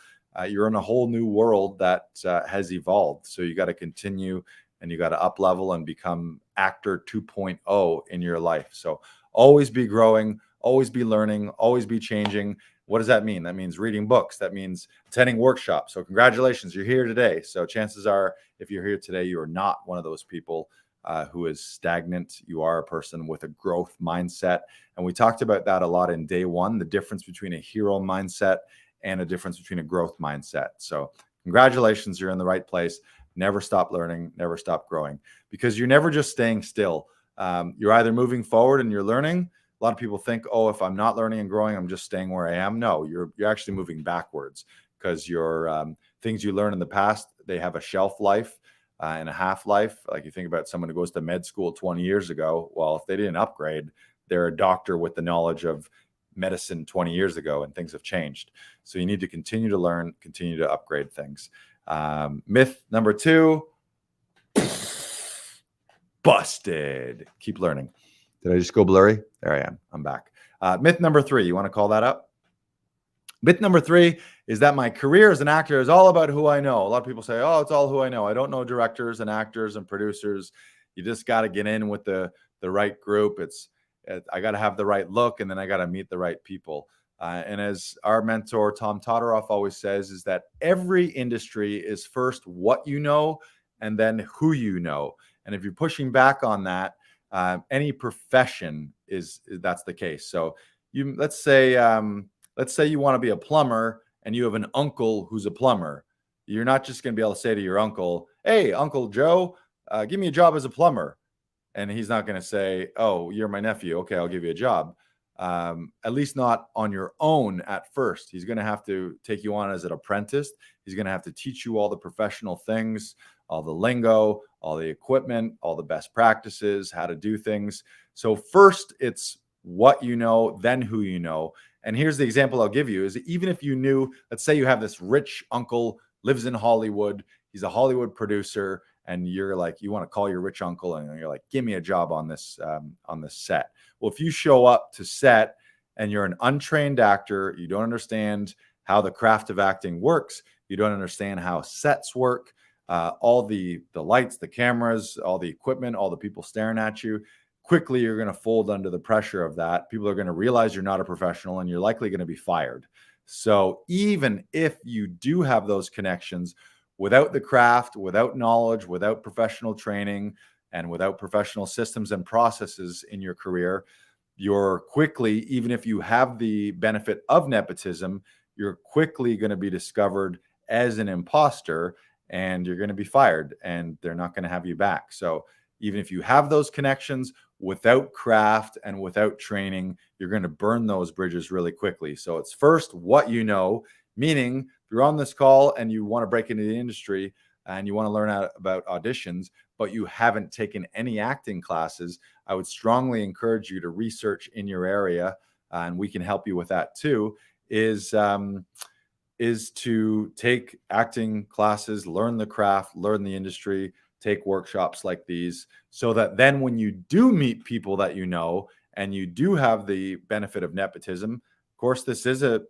you're in a whole new world that has evolved. So you got to continue and you got to up level and become actor 2.0 in your life. So always be growing, always be learning, always be changing. What does that mean? That means reading books. That means attending workshops. So congratulations, you're here today. So chances are, if you're here today, you are not one of those people who is stagnant. You are a person with a growth mindset. And we talked about that a lot in day one, the difference between a hero mindset and a difference between a growth mindset. So congratulations, you're in the right place. Never stop learning, never stop growing, because you're never just staying still. You're either moving forward and you're learning. A lot of people think, oh, if I'm not learning and growing, I'm just staying where I am. No, you're actually moving backwards, because your things you learned in the past, they have a shelf life and a half-life. Like you think about someone who goes to med school 20 years ago. Well, if they didn't upgrade, they're a doctor with the knowledge of medicine 20 years ago, and things have changed. So you need to continue to learn, continue to upgrade things. Myth number 2, busted. Keep learning. Did I just go blurry? There I am. I'm back. Myth number 3, you want to call that up? Myth number 3 is that my career as an actor is all about who I know. A lot of people say, oh, it's all who I know. I don't know directors and actors and producers. You just got to get in with the right group. I got to have the right look, and then I got to meet the right people. And as our mentor, Tom Todoroff, always says, is that every industry is first what you know and then who you know. And if you're pushing back on that, any profession that's the case. So let's say you want to be a plumber and you have an uncle who's a plumber. You're not just going to be able to say to your uncle, hey, Uncle Joe, give me a job as a plumber. And he's not going to say, oh, you're my nephew. Okay, I'll give you a job. At least not on your own at first. He's going to have to take you on as an apprentice. He's going to have to teach you all the professional things, all the lingo, all the equipment, all the best practices, how to do things. So first it's what you know, then who you know. And here's the example I'll give you is even if you knew, let's say you have this rich uncle, lives in Hollywood, he's a Hollywood producer, and you're like, you want to call your rich uncle and you're like, give me a job on this set. Well, if you show up to set and you're an untrained actor, you don't understand how the craft of acting works, you don't understand how sets work, all the lights, the cameras, all the equipment, all the people staring at you, quickly you're going to fold under the pressure of that. People are going to realize you're not a professional and you're likely going to be fired. So even if you do have those connections, without the craft, without knowledge, without professional training, and without professional systems and processes in your career, you're quickly, even if you have the benefit of nepotism, you're quickly going to be discovered as an imposter, and you're going to be fired, and they're not going to have you back. So even if you have those connections, without craft and without training, you're going to burn those bridges really quickly. So it's first what you know, meaning if you're on this call and you want to break into the industry and you want to learn about auditions, but you haven't taken any acting classes, I would strongly encourage you to research in your area, and we can help you with that too, is to take acting classes, learn the craft, learn the industry, take workshops like these, so that then when you do meet people that you know and you do have the benefit of nepotism, of course, this is it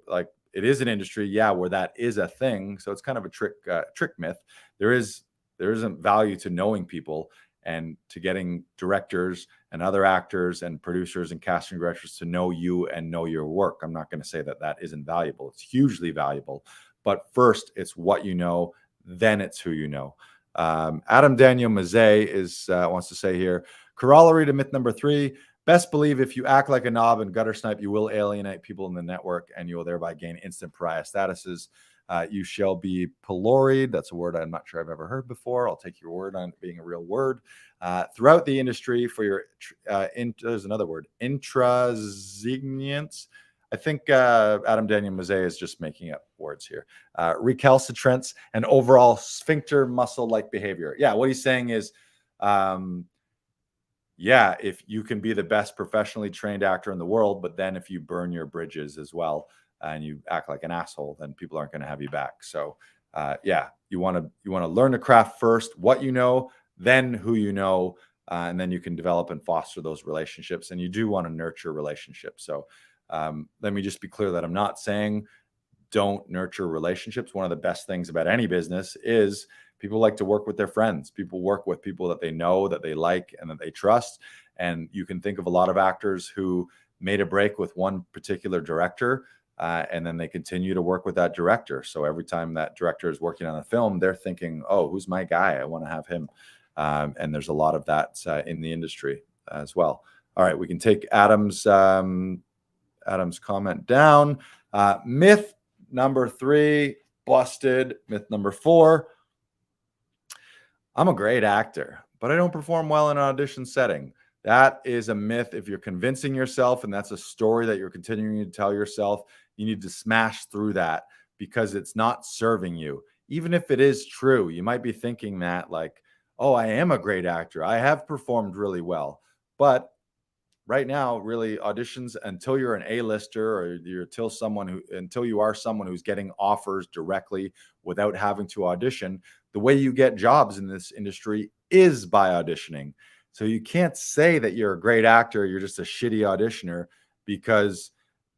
is an industry, yeah, where that is a thing. So it's kind of a trick myth. There isn't value to knowing people and to getting directors and other actors and producers and casting directors to know you and know your work. I'm not going to say that that isn't valuable. It's hugely valuable. But first, it's what you know, then it's who you know. Adam Daniel Mazet wants to say here, corollary to myth number 3, best believe if you act like a knob and gutter snipe, you will alienate people in the network and you will thereby gain instant pariah statuses. You shall be pilloried. That's a word I'm not sure I've ever heard before. I'll take your word on it being a real word. Throughout the industry for your, there's another word, intransigence. I think Adam Daniel Mazet is just making up words here. Recalcitrance and overall sphincter muscle-like behavior. Yeah, what he's saying is, yeah, if you can be the best professionally trained actor in the world, but then if you burn your bridges as well and you act like an asshole, then people aren't going to have you back. So yeah, you want to learn the craft first, what you know, then who you know, and then you can develop and foster those relationships. And you do want to nurture relationships. So let me just be clear that I'm not saying don't nurture relationships. One of the best things about any business is people like to work with their friends. People work with people that they know, that they like, and that they trust. And you can think of a lot of actors who made a break with one particular director, and then they continue to work with that director. So every time that director is working on a film, they're thinking, oh, who's my guy? I want to have him. And there's a lot of that in the industry as well. All right, we can take Adam's comment down. Myth number 3, busted. Myth number 4, I'm a great actor, but I don't perform well in an audition setting. That is a myth. If you're convincing yourself and that's a story that you're continuing to tell yourself, you need to smash through that because it's not serving you. Even if it is true, you might be thinking that like, oh, I am a great actor. I have performed really well. But right now, really, auditions, until you're an A-lister or until you are someone who's getting offers directly without having to audition, the way you get jobs in this industry is by auditioning. So you can't say that you're a great actor, you're just a shitty auditioner, because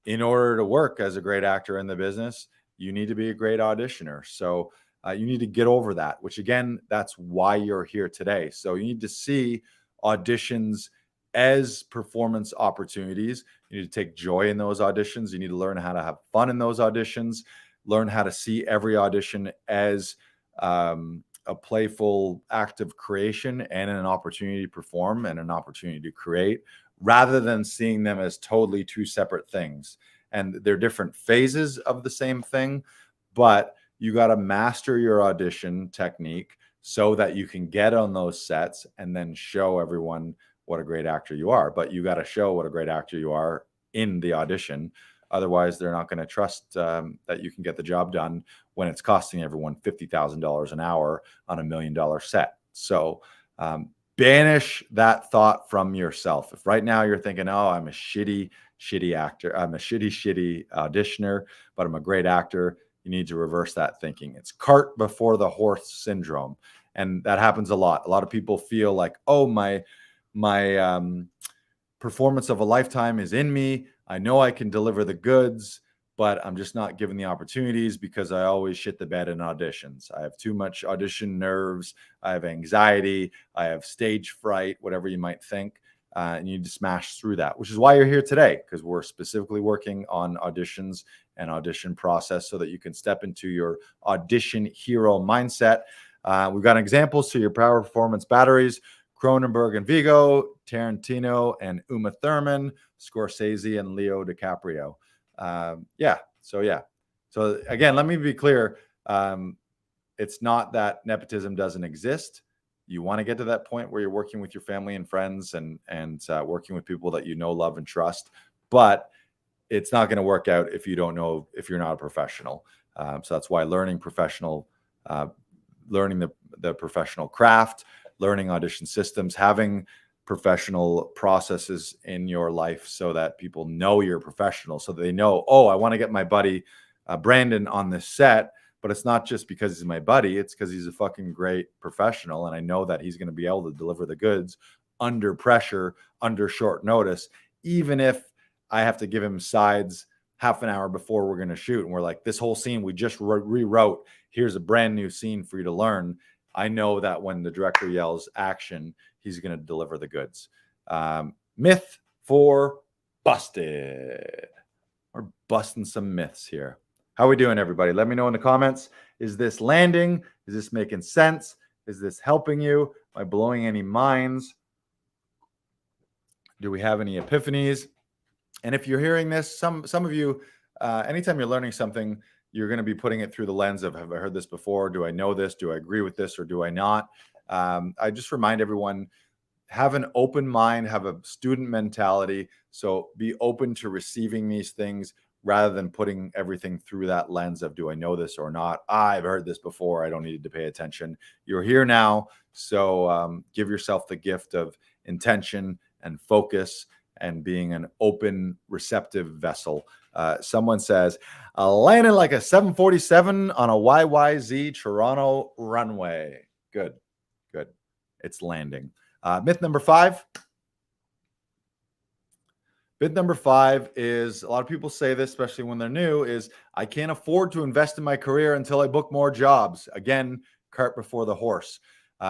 in order to work as a great actor in the business, you need to be a great auditioner. So you need to get over that, which again, that's why you're here today. So you need to see auditions as performance opportunities. You need to take joy in those auditions. You need to learn how to have fun in those auditions, learn how to see every audition as a playful act of creation and an opportunity to perform and an opportunity to create, rather than seeing them as totally two separate things. And they're different phases of the same thing, but you got to master your audition technique so that you can get on those sets and then show everyone what a great actor you are. But you got to show what a great actor you are in the audition. Otherwise, they're not going to trust that you can get the job done when it's costing everyone $50,000 an hour on $1 million set. So banish that thought from yourself. If right now you're thinking, oh, I'm a shitty actor, I'm a shitty auditioner, but I'm a great actor, you need to reverse that thinking. It's cart before the horse syndrome. And that happens a lot. A lot of people feel like, oh, my performance of a lifetime is in me. I know I can deliver the goods, but I'm just not given the opportunities because I always shit the bed in auditions. I have too much audition nerves. I have anxiety. I have stage fright, whatever you might think. and you need to smash through that, which is why you're here today, because we're specifically working on auditions and audition process so that you can step into your audition hero mindset. We've got examples to your Power Performance batteries: Cronenberg and Vigo, Tarantino and Uma Thurman, Scorsese and Leo DiCaprio. So again, let me be clear. It's not that nepotism doesn't exist. You want to get to that point where you're working with your family and friends and working with people that you know, love, and trust. But it's not going to work out if you don't know, if you're not a professional. So that's why learning the professional craft, learning audition systems, having professional processes in your life so that people know you're a professional, so that they know, oh, I want to get my buddy Brandon on this set. But it's not just because he's my buddy, it's because he's a fucking great professional. And I know that he's going to be able to deliver the goods under pressure, under short notice, even if I have to give him sides half an hour before we're going to shoot. And we're like, this whole scene we just rewrote. Here's a brand new scene for you to learn. I know that when the director yells action, he's going to deliver the goods. Myth for busted. We're busting some myths here. How are we doing, everybody? Let me know in the comments. Is this landing? Is this making sense? Is this helping you? Am I blowing any minds? Do we have any epiphanies? And if you're hearing this, some of you, anytime you're learning something, you're going to be putting it through the lens of, have I heard this before? Do I know this? Do I agree with this, or do I not? I just remind everyone, have an open mind, have a student mentality. So be open to receiving these things, rather than putting everything through that lens of, do I know this or not? I've heard this before. I don't need to pay attention. You're here now. So give yourself the gift of intention and focus and being an open, receptive vessel. Someone says, landing like a 747 on a YYZ Toronto runway. Good. It's landing. Myth number 5. Myth number 5 is, a lot of people say this, especially when they're new, is I can't afford to invest in my career until I book more jobs. Again, cart before the horse.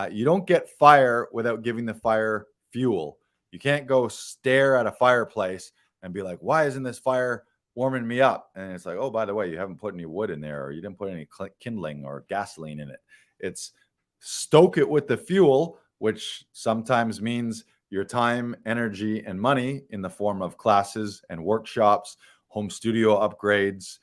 You don't get fire without giving the fire fuel. You can't go stare at a fireplace and be like, why isn't this fire warming me up? And it's like, oh, by the way, you haven't put any wood in there, or you didn't put any kindling or gasoline in it. It's stoke it with the fuel, which sometimes means your time, energy, and money in the form of classes and workshops, home studio upgrades,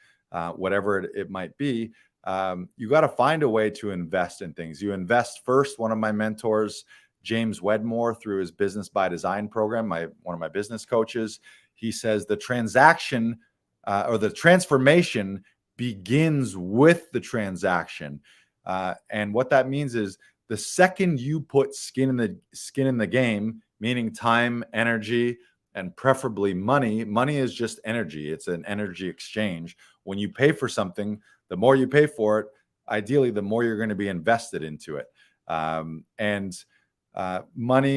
whatever it might be. You got to find a way to invest in things. You invest first. One of my mentors, James Wedmore, through his Business by Design program, one of my business coaches, he says the transaction or the transformation begins with the transaction. And what that means is, the second you put skin in the game, meaning time, energy, and preferably money. Money is just energy. It's an energy exchange. When you pay for something, the more you pay for it, ideally, the more you're going to be invested into it. Money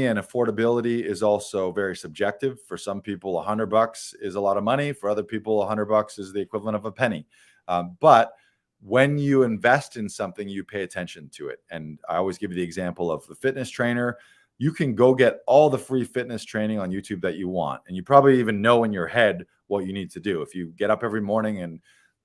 and affordability is also very subjective. For some people, $100 is a lot of money. For other people, $100 is the equivalent of a penny. But when you invest in something, you pay attention to it. And I always give you the example of the fitness trainer. You can go get all the free fitness training on YouTube that you want. And you probably even know in your head what you need to do. If you get up every morning and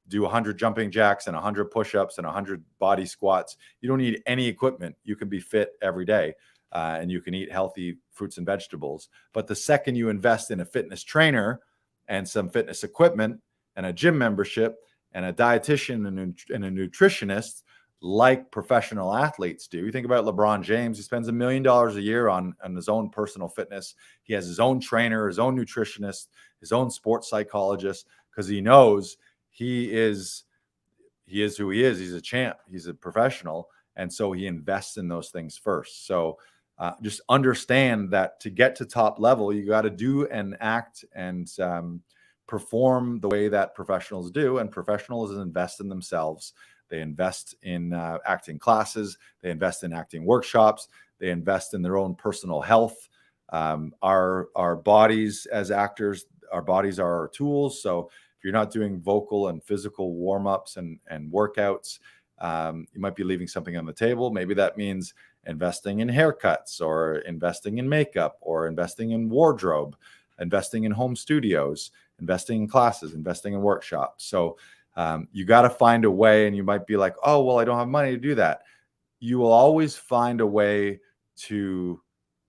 do 100 jumping jacks and 100 push-ups and 100 body squats, you don't need any equipment. You can be fit every day, and you can eat healthy fruits and vegetables. But the second you invest in a fitness trainer and some fitness equipment and a gym membership and a dietitian and a nutritionist, like professional athletes do. You think about LeBron James, he spends $1 million a year on his own personal fitness. He has his own trainer, his own nutritionist, his own sports psychologist, because he knows he is who he is. He's a champ. He's a professional. And so he invests in those things first. So just understand that to get to top level, you got to do and act and perform the way that professionals do. And professionals invest in themselves. They invest in acting classes. They invest in acting workshops. They invest in their own personal health. Our bodies as actors, our bodies are our tools. So if you're not doing vocal and physical warm-ups and workouts, You might be leaving something on the table. Maybe that means investing in haircuts, or investing in makeup, or investing in wardrobe, investing in home studios, investing in classes, investing in workshops. So you got to find a way, and you might be like, oh, well, I don't have money to do that. You will always find a way to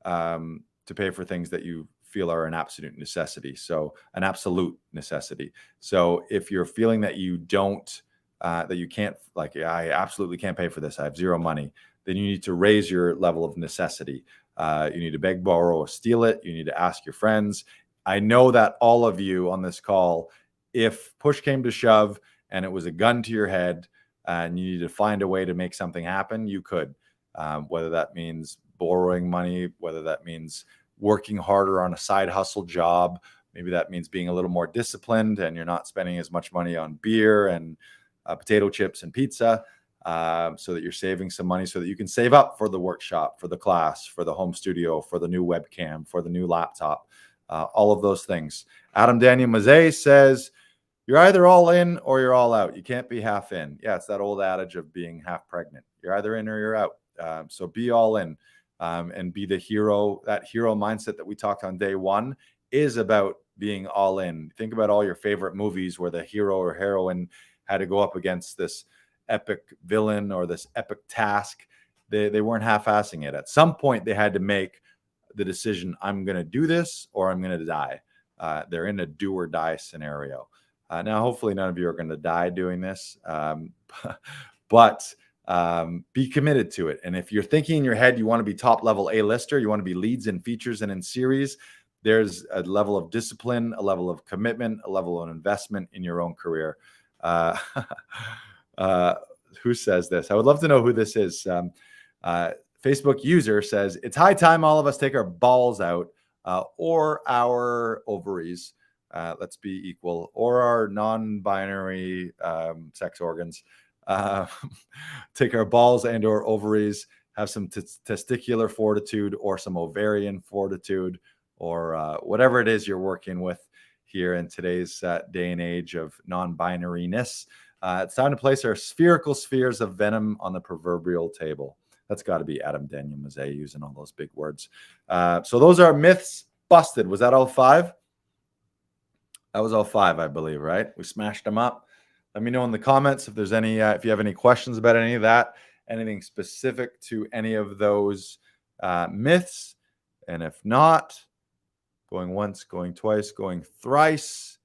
pay for things that you feel are an absolute necessity. So an absolute necessity. So if you're feeling that you don't, that you can't, like, I absolutely can't pay for this, I have zero money, then you need to raise your level of necessity. You need to beg, borrow, or steal it. You need to ask your friends. I know that all of you on this call, if push came to shove and it was a gun to your head and you need to find a way to make something happen, you could. Whether that means borrowing money, whether that means working harder on a side hustle job, maybe that means being a little more disciplined and you're not spending as much money on beer and potato chips and pizza, so that you're saving some money so that you can save up for the workshop, for the class, for the home studio, for the new webcam, for the new laptop, all of those things. Adam Daniel Mazet says, you're either all in or you're all out. You can't be half in. Yeah, it's that old adage of being half pregnant. You're either in or you're out. So be all in, and be the hero. That hero mindset that we talked on day one is about being all in. Think about all your favorite movies where the hero or heroine had to go up against this epic villain or this epic task. They weren't half-assing it. At some point, they had to make the decision, I'm going to do this or I'm going to die. They're in a do or die scenario. Now, hopefully none of you are going to die doing this, but be committed to it. And if you're thinking in your head, you want to be top level A-lister, you want to be leads in features and in series, there's a level of discipline, a level of commitment, a level of investment in your own career. Who says this? I would love to know who this is. Facebook user says, it's high time all of us take our balls out, or our ovaries. Let's be equal, or our non-binary sex organs. Take our balls and or ovaries, have some testicular fortitude or some ovarian fortitude, or whatever it is you're working with here in today's day and age of non-binariness. It's time to place our spherical spheres of venom on the proverbial table. That's got to be Adam Daniel Mazet using all those big words. So those are myths busted. Was that all 5? That was all 5, I believe, right? We smashed them up. Let me know in the comments if there's any, if you have any questions about any of that, anything specific to any of those myths. And if not, going once, going twice, going thrice,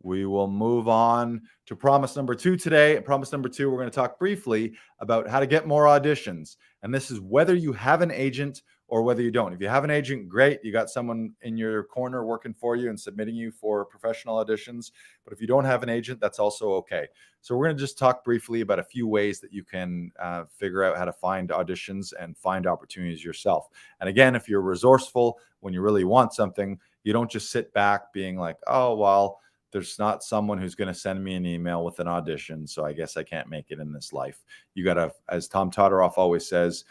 we will move on to promise number 2 today. Promise number 2, we're going to talk briefly about how to get more auditions. And this is whether you have an agent or whether you don't. If you have an agent, great. You got someone in your corner working for you and submitting you for professional auditions. But if you don't have an agent, that's also okay. So we're going to just talk briefly about a few ways that you can figure out how to find auditions and find opportunities yourself. And again, if you're resourceful, when you really want something, you don't just sit back being like, oh, well, there's not someone who's going to send me an email with an audition, so I guess I can't make it in this life. You got to, as Tom Todoroff always says,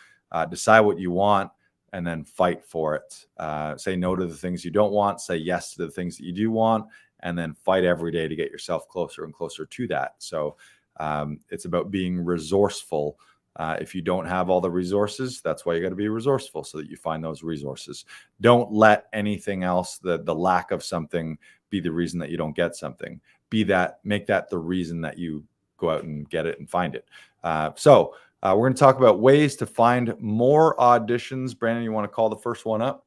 decide what you want and then fight for it. Say no to the things you don't want, say yes to the things that you do want, and then fight every day to get yourself closer and closer to that. So it's about being resourceful. If you don't have all the resources, that's why you got to be resourceful, so that you find those resources. Don't let anything else, the lack of something, be the reason that you don't get something. Make that the reason that you go out and get it and find it. So we're going to talk about ways to find more auditions. Brandon, you want to call the first one up?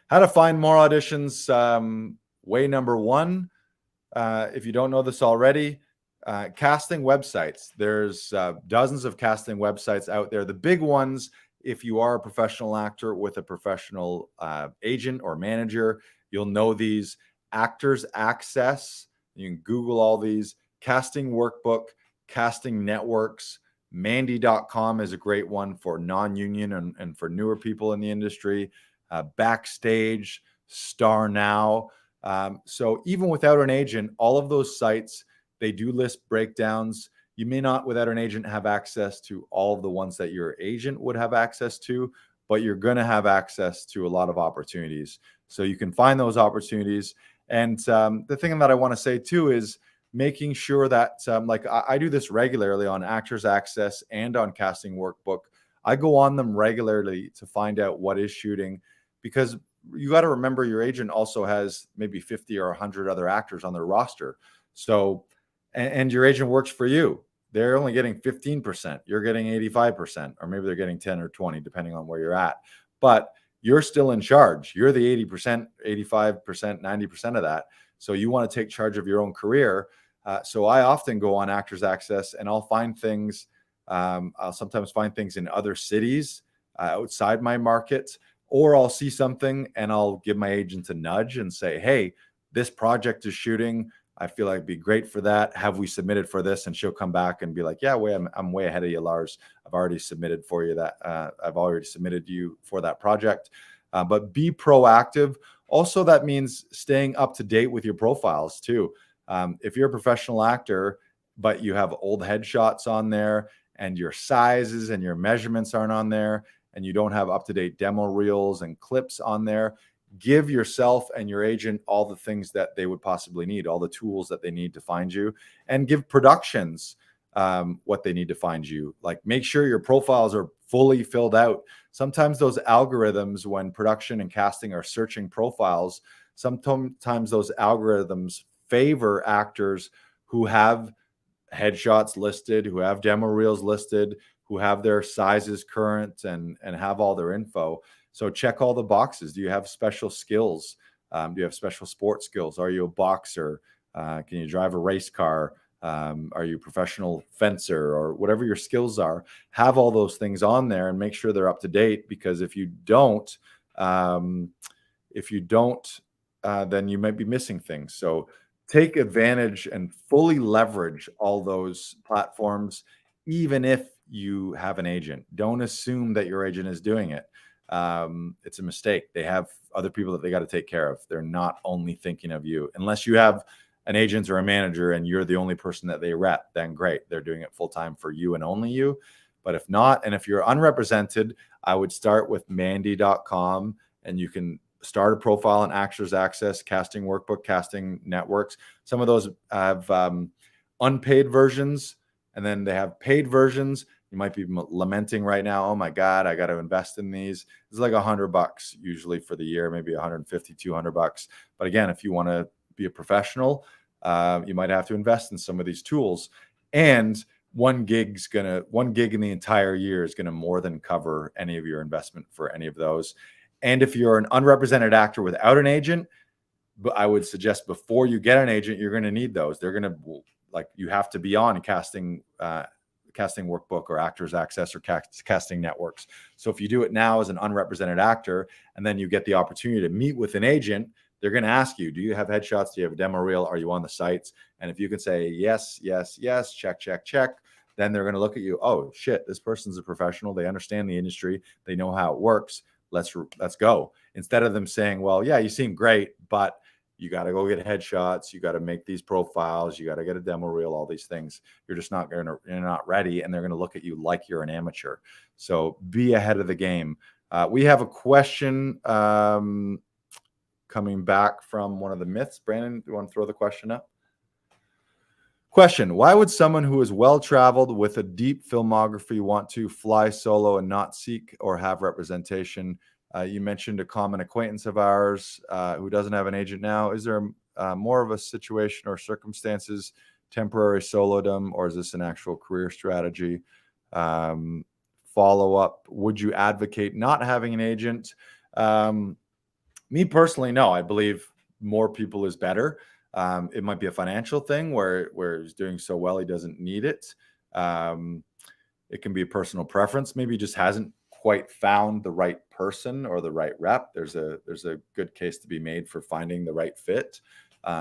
How to find more auditions. Way number 1, if you don't know this already, casting websites. There's dozens of casting websites out there. The big ones, if you are a professional actor with a professional agent or manager, you'll know these. Actors Access. You can Google all these. Casting Workbook, Casting Networks. Mandy.com is a great one for non-union and for newer people in the industry. Backstage, Star Now. So even without an agent, all of those sites, they do list breakdowns. You may not, without an agent, have access to all of the ones that your agent would have access to, but you're going to have access to a lot of opportunities. So you can find those opportunities. And the thing that I want to say too is making sure that like I do this regularly on Actors Access and on Casting Workbook. I go on them regularly to find out what is shooting, because you got to remember your agent also has maybe 50 or 100 other actors on their roster. So, and your agent works for you. They're only getting 15%. You're getting 85%, or maybe they're getting 10 or 20, depending on where you're at. But you're still in charge. You're the 80%, 85%, 90% of that. So you want to take charge of your own career. So I often go on Actors Access and I'll find things. I'll sometimes find things in other cities outside my market, or I'll see something and I'll give my agent a nudge and say, hey, this project is shooting. I feel like it'd be great for that. Have we submitted for this? And she'll come back and be like, yeah, I'm way ahead of you, Lars. I've already submitted for you that. I've already submitted you for that project. But be proactive. Also, that means staying up to date with your profiles too. If you're a professional actor, but you have old headshots on there and your sizes and your measurements aren't on there, and you don't have up-to-date demo reels and clips on there, give yourself and your agent all the things that they would possibly need, all the tools that they need to find you, and give productions what they need to find you. Like, make sure your profiles are fully filled out. Sometimes those algorithms, when production and casting are searching profiles, sometimes those algorithms favor actors who have headshots listed, who have demo reels listed, who have their sizes current, and have all their info. So check all the boxes. Do you have special skills? Do you have special sports skills? Are you a boxer? Can you drive a race car? Are you a professional fencer, or whatever your skills are? Have all those things on there and make sure they're up to date, because if you don't, then you might be missing things. So take advantage and fully leverage all those platforms, even if you have an agent. Don't assume that your agent is doing it. It's a mistake. They have other people that they got to take care of. They're not only thinking of you. Unless you have an agent or a manager and you're the only person that they rep, then great. They're doing it full time for you and only you. But if not, and if you're unrepresented, I would start with Mandy.com, and you can start a profile on Actors Access, Casting Workbook, Casting Networks. Some of those have unpaid versions, and then they have paid versions. You might be lamenting right now, oh my God, I got to invest in these. It's like $100 usually for the year, maybe 150, $200. But again, if you want to be a professional, you might have to invest in some of these tools. And one gig in the entire year is going to more than cover any of your investment for any of those. And if you're an unrepresented actor without an agent, but I would suggest before you get an agent, you're going to need those. They're going to, like, you have to be on Casting Workbook or Actors Access or Casting Networks. So if you do it now as an unrepresented actor, and then you get the opportunity to meet with an agent, they're going to ask you, do you have headshots? Do you have a demo reel? Are you on the sites? And if you can say yes, yes, yes, check, check, check, then they're going to look at you. Oh shit, this person's a professional. They understand the industry. They know how it works. Let's go. Instead of them saying, well, yeah, you seem great, but you got to go get headshots. You got to make these profiles. You got to get a demo reel, all these things. You're not ready. And they're going to look at you like you're an amateur. So be ahead of the game. We have a question coming back from one of the myths. Brandon, do you want to throw the question up? Question: why would someone who is well-traveled with a deep filmography want to fly solo and not seek or have representation? You mentioned a common acquaintance of ours who doesn't have an agent now. Is there more of a situation or circumstances, temporary solodom, or is this an actual career strategy? Follow up: would you advocate not having an agent? Me personally, no. I believe more people is better. It might be a financial thing where he's doing so well he doesn't need it. It can be a personal preference. Maybe he just hasn't quite found the right person or the right rep. There's a good case to be made for finding the right fit,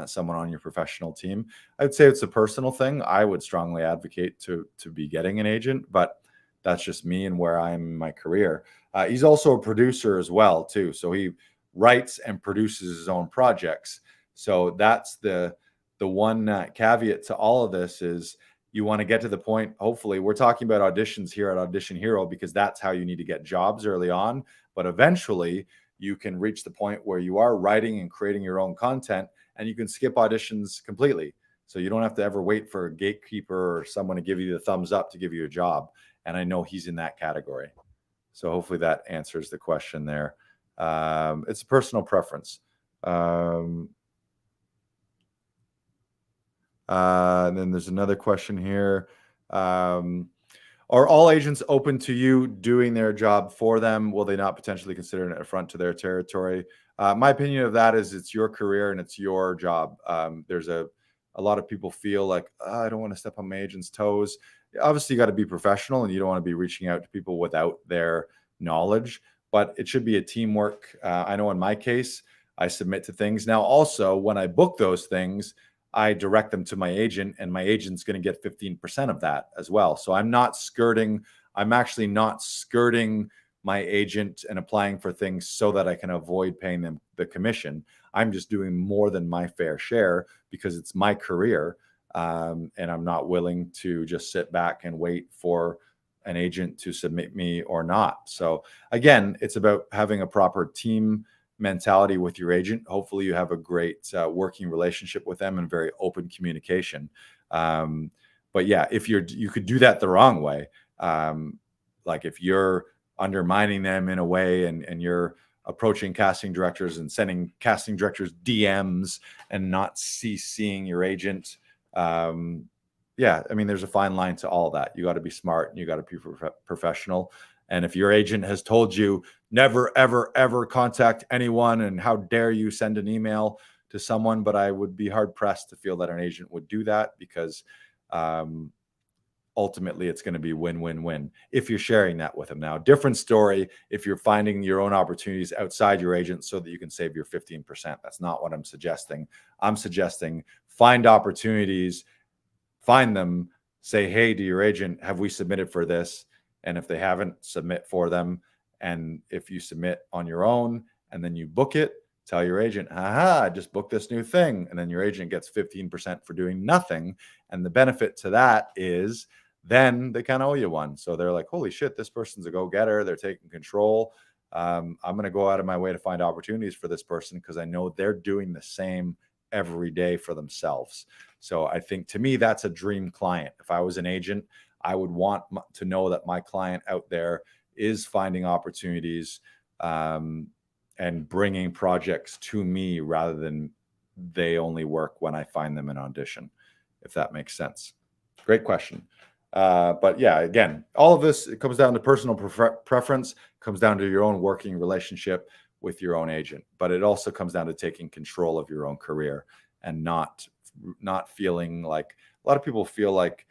someone on your professional team. I'd say it's a personal thing. I would strongly advocate to be getting an agent, but that's just me and where I'm in my career. He's also a producer as well too, so he writes and produces his own projects. So that's the one caveat to all of this is you want to get to the point. Hopefully, we're talking about auditions here at Audition Hero because that's how you need to get jobs early on. But eventually, you can reach the point where you are writing and creating your own content, and you can skip auditions completely. So you don't have to ever wait for a gatekeeper or someone to give you the thumbs up to give you a job. And I know he's in that category. So hopefully that answers the question there. It's a personal preference. And then there's another question here. Are all agents open to you doing their job for them? Will they not potentially consider an affront to their territory? My opinion of that is it's your career and it's your job. There's a lot of people feel like, I don't want to step on my agent's toes. Obviously, you got to be professional and you don't want to be reaching out to people without their knowledge, but it should be a teamwork. I know in my case, I submit to things. Now, also, when I book those things, I direct them to my agent, and my agent's going to get 15% of that as well. So I'm actually not skirting my agent and applying for things so that I can avoid paying them the commission. I'm just doing more than my fair share because it's my career. And I'm not willing to just sit back and wait for an agent to submit me or not. So again, it's about having a proper team mentality with your agent. Hopefully you have a great working relationship with them and very open communication. But yeah, if you could do that the wrong way. Like if you're undermining them in a way and you're approaching casting directors and sending casting directors DMs and not CCing your agent. Yeah, I mean, there's a fine line to all that. You got to be smart and you got to be professional. And if your agent has told you never, ever, ever contact anyone, and how dare you send an email to someone, but I would be hard pressed to feel that an agent would do that because ultimately it's going to be win-win-win if you're sharing that with them. Now, different story if you're finding your own opportunities outside your agent so that you can save your 15%. That's not what I'm suggesting. I'm suggesting find opportunities, find them, say, hey, to your agent, have we submitted for this? And if they haven't, submit for them. And if you submit on your own and then you book it, tell your agent, I just booked this new thing. And then your agent gets 15% for doing nothing. And the benefit to that is then they kind of owe you one. So they're like, holy shit, this person's a go-getter. They're taking control. I'm going to go out of my way to find opportunities for this person because I know they're doing the same every day for themselves. So I think to me, that's a dream client. If I was an agent, I would want to know that my client out there is finding opportunities and bringing projects to me rather than they only work when I find them in audition, if that makes sense. Great question. But yeah, again, all of this, it comes down to personal preference, comes down to your own working relationship with your own agent, but it also comes down to taking control of your own career and not feeling like, a lot of people feel like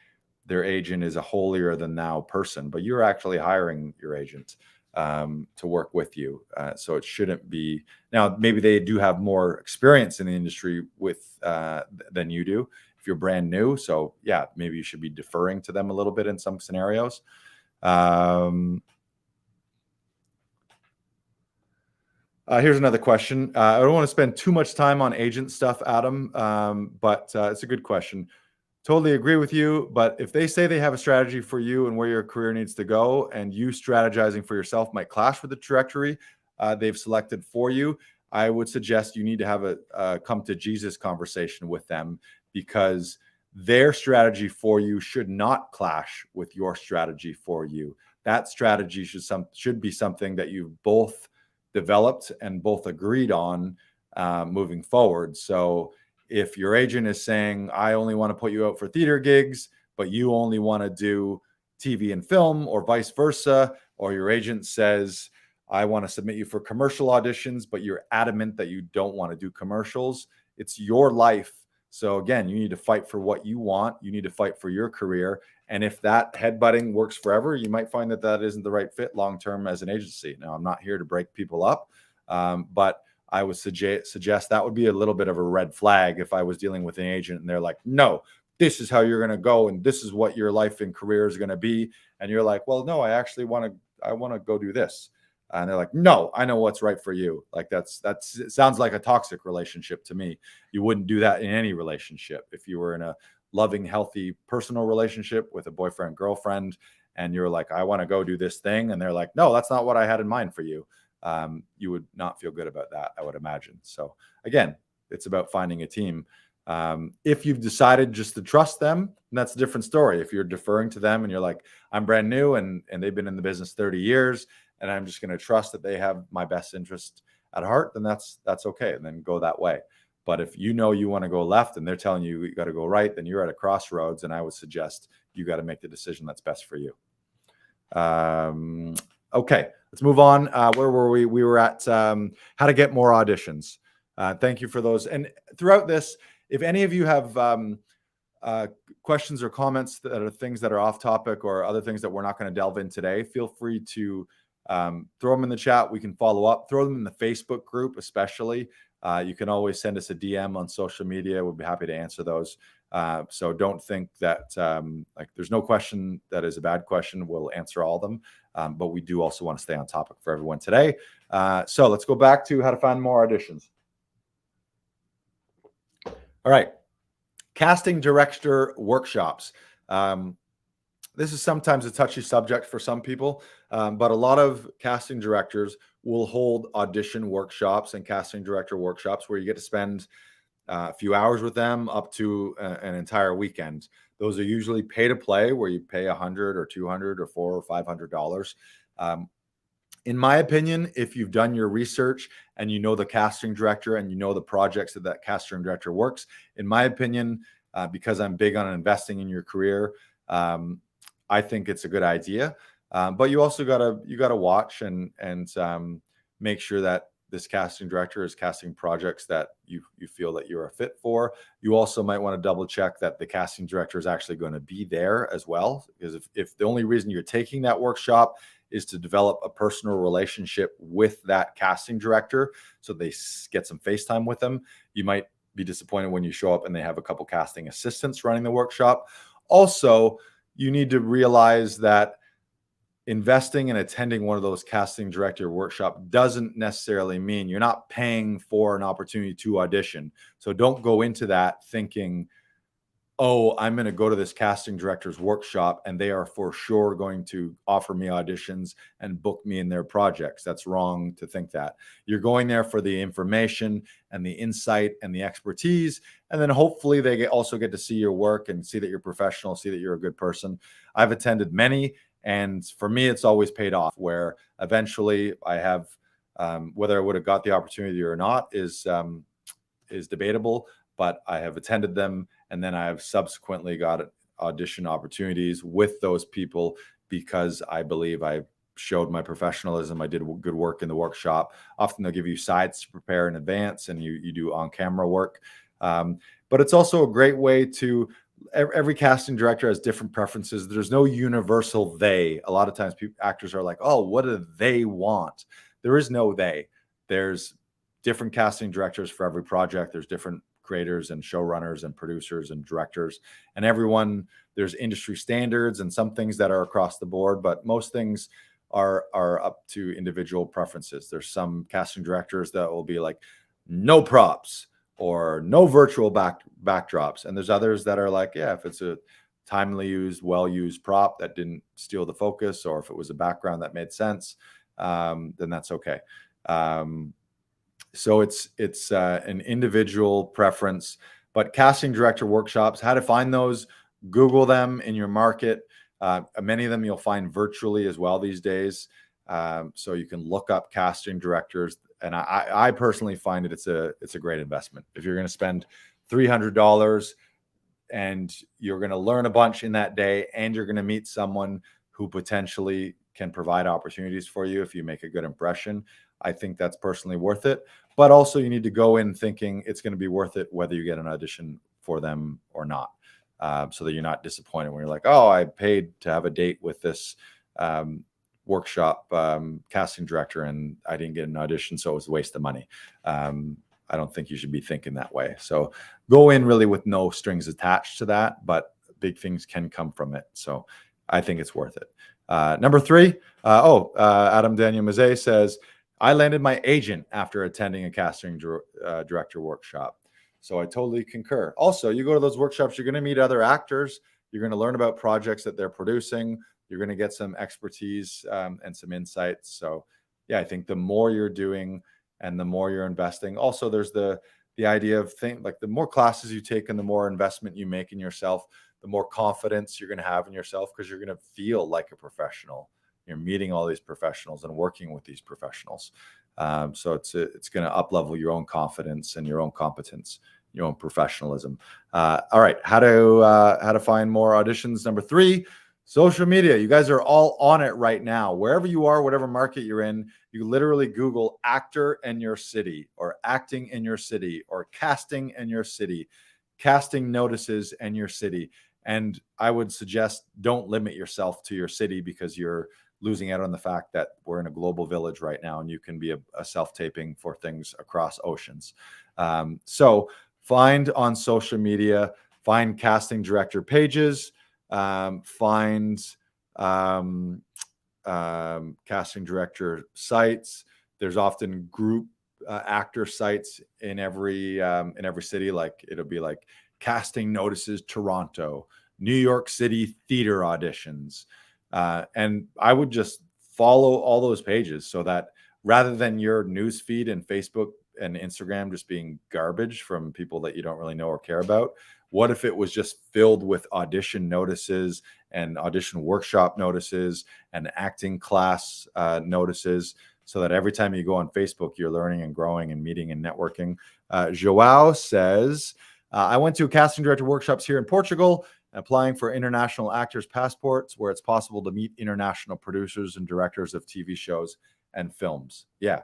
their agent is a holier than thou person, but you're actually hiring your agent to work with you. So it shouldn't be. Now, maybe they do have more experience in the industry than you do if you're brand new. So yeah, maybe you should be deferring to them a little bit in some scenarios. Here's another question. I don't want to spend too much time on agent stuff, Adam, but it's a good question. Totally agree with you. But if they say they have a strategy for you and where your career needs to go, and you strategizing for yourself might clash with the trajectory they've selected for you, I would suggest you need to have a come to Jesus conversation with them, because their strategy for you should not clash with your strategy for you. That strategy should be something that you've both developed and both agreed on moving forward. So if your agent is saying, I only want to put you out for theater gigs, but you only want to do TV and film, or vice versa, or your agent says, I want to submit you for commercial auditions, but you're adamant that you don't want to do commercials, it's your life. So again, you need to fight for what you want. You need to fight for your career. And if that headbutting works forever, you might find that that isn't the right fit long-term as an agency. Now, I'm not here to break people up, but I would suggest that would be a little bit of a red flag if I was dealing with an agent and they're like, no, this is how you're going to go, and this is what your life and career is going to be. And you're like, well, no, I actually want to go do this. And they're like, no, I know what's right for you. Like it sounds like a toxic relationship to me. You wouldn't do that in any relationship. If you were in a loving, healthy, personal relationship with a boyfriend, girlfriend, and you're like, I want to go do this thing. And they're like, no, that's not what I had in mind for you. You would not feel good about that, I would imagine. So again, it's about finding a team. If you've decided just to trust them, that's a different story. If you're deferring to them and you're like, I'm brand new and they've been in the business 30 years and I'm just going to trust that they have my best interest at heart, then that's okay. And then go that way. But if you know you want to go left and they're telling you got to go right, then you're at a crossroads. And I would suggest you got to make the decision that's best for you. Okay, let's move on. Where were we? We were at how to get more auditions. Thank you for those. And throughout this, if any of you have questions or comments that are things that are off topic or other things that we're not going to delve in today, feel free to throw them in the chat. We can follow up. Throw them in the Facebook group, especially. You can always send us a DM on social media. We'll be happy to answer those. So don't think that like there's no question that is a bad question. We'll answer all of them. But we do also want to stay on topic for everyone today. So let's go back to how to find more auditions. All right. Casting director workshops. This is sometimes a touchy subject for some people, but a lot of casting directors will hold audition workshops and casting director workshops where you get to spend a few hours with them up to an entire weekend. Those are usually pay to play, where you pay $100 or $200 or $400 or $500. In my opinion, if you've done your research and you know the casting director and you know the projects that casting director works, in my opinion, because I'm big on investing in your career, I think it's a good idea. But you also gotta watch and make sure that this casting director is casting projects that you feel that you're a fit for. You also might want to double check that the casting director is actually going to be there as well. Because if the only reason you're taking that workshop is to develop a personal relationship with that casting director, so they get some FaceTime with them, you might be disappointed when you show up and they have a couple casting assistants running the workshop. Also, you need to realize that investing and attending one of those casting director workshop doesn't necessarily mean you're not paying for an opportunity to audition. So don't go into that thinking, oh, I'm going to go to this casting director's workshop and they are for sure going to offer me auditions and book me in their projects. That's wrong to think that. You're going there for the information and the insight and the expertise. And then hopefully they also get to see your work and see that you're professional, see that you're a good person. I've attended many, and for me, it's always paid off, where eventually I have, whether I would have got the opportunity or not is debatable, but I have attended them. And then I have subsequently got audition opportunities with those people because I believe I showed my professionalism. I did good work in the workshop. Often they'll give you sides to prepare in advance and you do on-camera work. But it's also a great way to, every casting director has different preferences. There's no universal they. A lot of times actors are like, oh, what do they want? There is no they. There's different casting directors for every project. There's different creators and showrunners and producers and directors, and everyone, there's industry standards and some things that are across the board, but most things are up to individual preferences. There's some casting directors that will be like no props or no virtual backdrops, and there's others that are like, yeah, if it's a timely used, well used prop that didn't steal the focus, or if it was a background that made sense, then that's okay. So it's an individual preference, but casting director workshops, how to find those, Google them in your market. Many of them you'll find virtually as well these days. So you can look up casting directors. And I personally find it's a great investment. If you're going to spend $300 and you're going to learn a bunch in that day, and you're going to meet someone who potentially can provide opportunities for you if you make a good impression, I think that's personally worth it. But also you need to go in thinking it's going to be worth it whether you get an audition for them or not, so that you're not disappointed when you're like, oh, I paid to have a date with this workshop casting director and I didn't get an audition, so it was a waste of money. I don't think you should be thinking that way. So go in really with no strings attached to that, but big things can come from it. So I think it's worth it. Number 3, Adam Daniel Mazet says, I landed my agent after attending a casting director workshop. So I totally concur. Also, you go to those workshops, you're going to meet other actors. You're going to learn about projects that they're producing. You're going to get some expertise and some insights. So yeah, I think the more you're doing and the more you're investing. Also, there's the the idea of like the more classes you take and the more investment you make in yourself, the more confidence you're going to have in yourself, because you're going to feel like a professional. You're meeting all these professionals and working with these professionals. So it's going to up level your own confidence and your own competence, your own professionalism. All right, how to find more auditions. Number 3, social media. You guys are all on it right now. Wherever you are, whatever market you're in, you literally Google actor in your city, or acting in your city, or casting in your city, casting notices in your city. And I would suggest don't limit yourself to your city, because you're losing out on the fact that we're in a global village right now, and you can be a self-taping for things across oceans. So find on social media, find casting director pages, find casting director sites. There's often group actor sites in every city. Like it'll be like casting notices Toronto, New York City theater auditions. And I would just follow all those pages, so that rather than your news feed and Facebook and Instagram just being garbage from people that you don't really know or care about, what if it was just filled with audition notices and audition workshop notices and acting class notices, so that every time you go on Facebook, you're learning and growing and meeting and networking. Joao says, I went to casting director workshops here in Portugal, applying for international actors' passports, where it's possible to meet international producers and directors of TV shows and films. Yeah,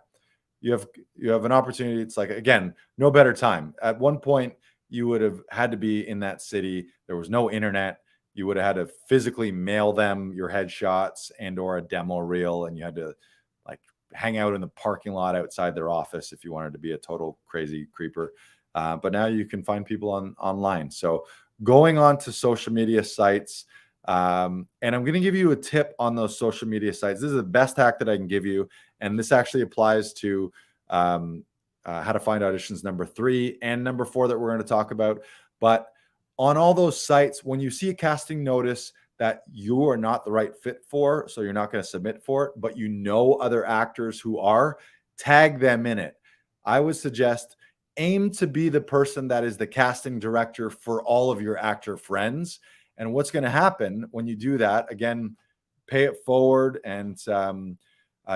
you have an opportunity. It's like, again, no better time. At one point, you would have had to be in that city. There was no internet. You would have had to physically mail them your headshots and or a demo reel, and you had to like hang out in the parking lot outside their office if you wanted to be a total crazy creeper. But now you can find people online. So going on to social media sites, and I'm going to give you a tip on those social media sites. This is the best hack that I can give you, and this actually applies to how to find auditions number 3 and number 4 that we're going to talk about. But on all those sites, when you see a casting notice that you are not the right fit for, so you're not going to submit for it, but you know other actors who are, tag them in it. I would suggest aim to be the person that is the casting director for all of your actor friends. And what's going to happen when you do that, again, pay it forward, and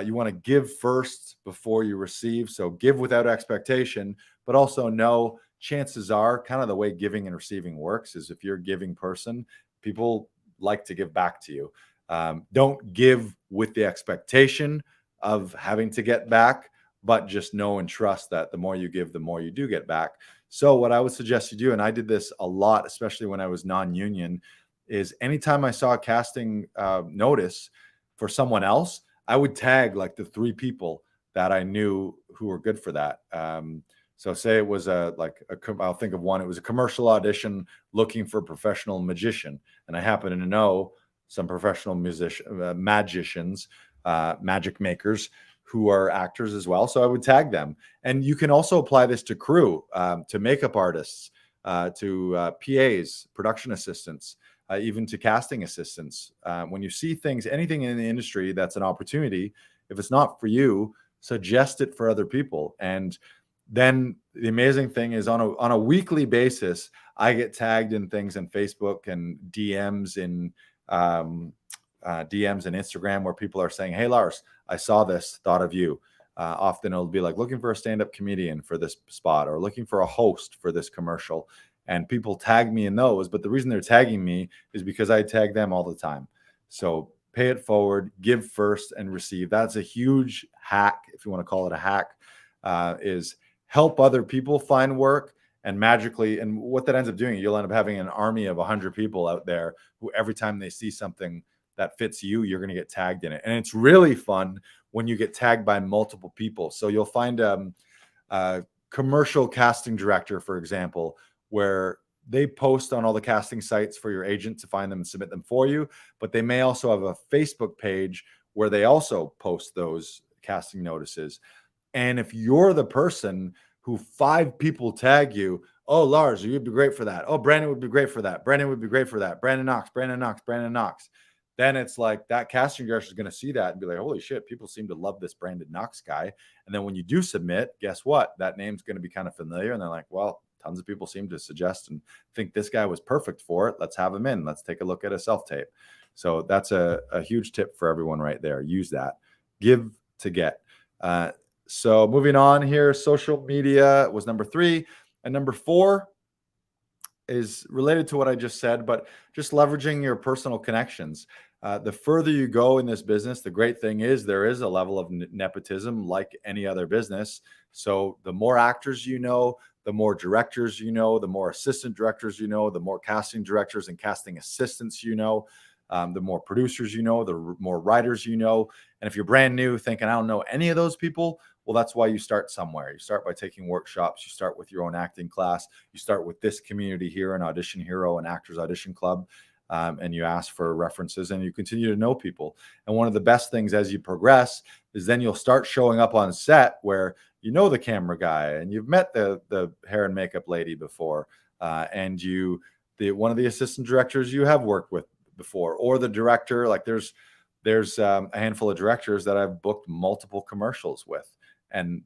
you want to give first before you receive. So give without expectation, but also know chances are, kind of the way giving and receiving works is, if you're a giving person, people like to give back to you. Don't give with the expectation of having to get back, but just know and trust that the more you give, the more you do get back. So what I would suggest you do, and I did this a lot, especially when I was non-union, is anytime I saw a casting notice for someone else, I would tag like the 3 people that I knew who were good for that. So say it was I'll think of one, it was a commercial audition looking for a professional magician. And I happen to know some professional magicians, magic makers, who are actors as well. So I would tag them. And you can also apply this to crew, to makeup artists, to PAs, production assistants, even to casting assistants. When you see things, anything in the industry that's an opportunity, if it's not for you, suggest it for other people. And then the amazing thing is, on a weekly basis, I get tagged in things in Facebook and DMs in DMs and Instagram, where people are saying, hey, Lars, I saw this, thought of you. Often it'll be like looking for a stand-up comedian for this spot, or looking for a host for this commercial. And people tag me in those. But the reason they're tagging me is because I tag them all the time. So pay it forward, give first and receive. That's a huge hack, if you want to call it a hack, is help other people find work. And magically, and what that ends up doing, you'll end up having an army of 100 people out there who, every time they see something that fits you, you're going to get tagged in it. And it's really fun when you get tagged by multiple people. So you'll find a commercial casting director, for example, where they post on all the casting sites for your agent to find them and submit them for you. But they may also have a Facebook page where they also post those casting notices. And if you're the person who 5 people tag you, oh, Lars, you'd be great for that. Oh, Brandon would be great for that. Brandon would be great for that. Brandon Knox, Brandon Knox, Brandon Knox. then it's like that casting director is going to see that and be like, holy shit, people seem to love this Brandon Knox guy. And then when you do submit, guess what? That name's going to be kind of familiar. And they're like, well, tons of people seem to suggest and think this guy was perfect for it. Let's have him in. Let's take a look at a self-tape. So that's a huge tip for everyone right there. Use that. Give to get. So moving on here, social media was number 3. And number 4 is related to what I just said, but just leveraging your personal connections. The further you go in this business, the great thing is there is a level of nepotism like any other business. So the more actors you know, the more directors you know, the more assistant directors you know, the more casting directors and casting assistants you know, the more producers you know, the more writers you know. And if you're brand new thinking, I don't know any of those people, well, that's why you start somewhere. You start by taking workshops. You start with your own acting class. You start with this community here in Audition Hero and Actors Audition Club. And you ask for references and you continue to know people. And one of the best things as you progress is then you'll start showing up on set where you know the camera guy and you've met the hair and makeup lady before. And one of the assistant directors you have worked with before, or the director. Like there's a handful of directors that I've booked multiple commercials with. And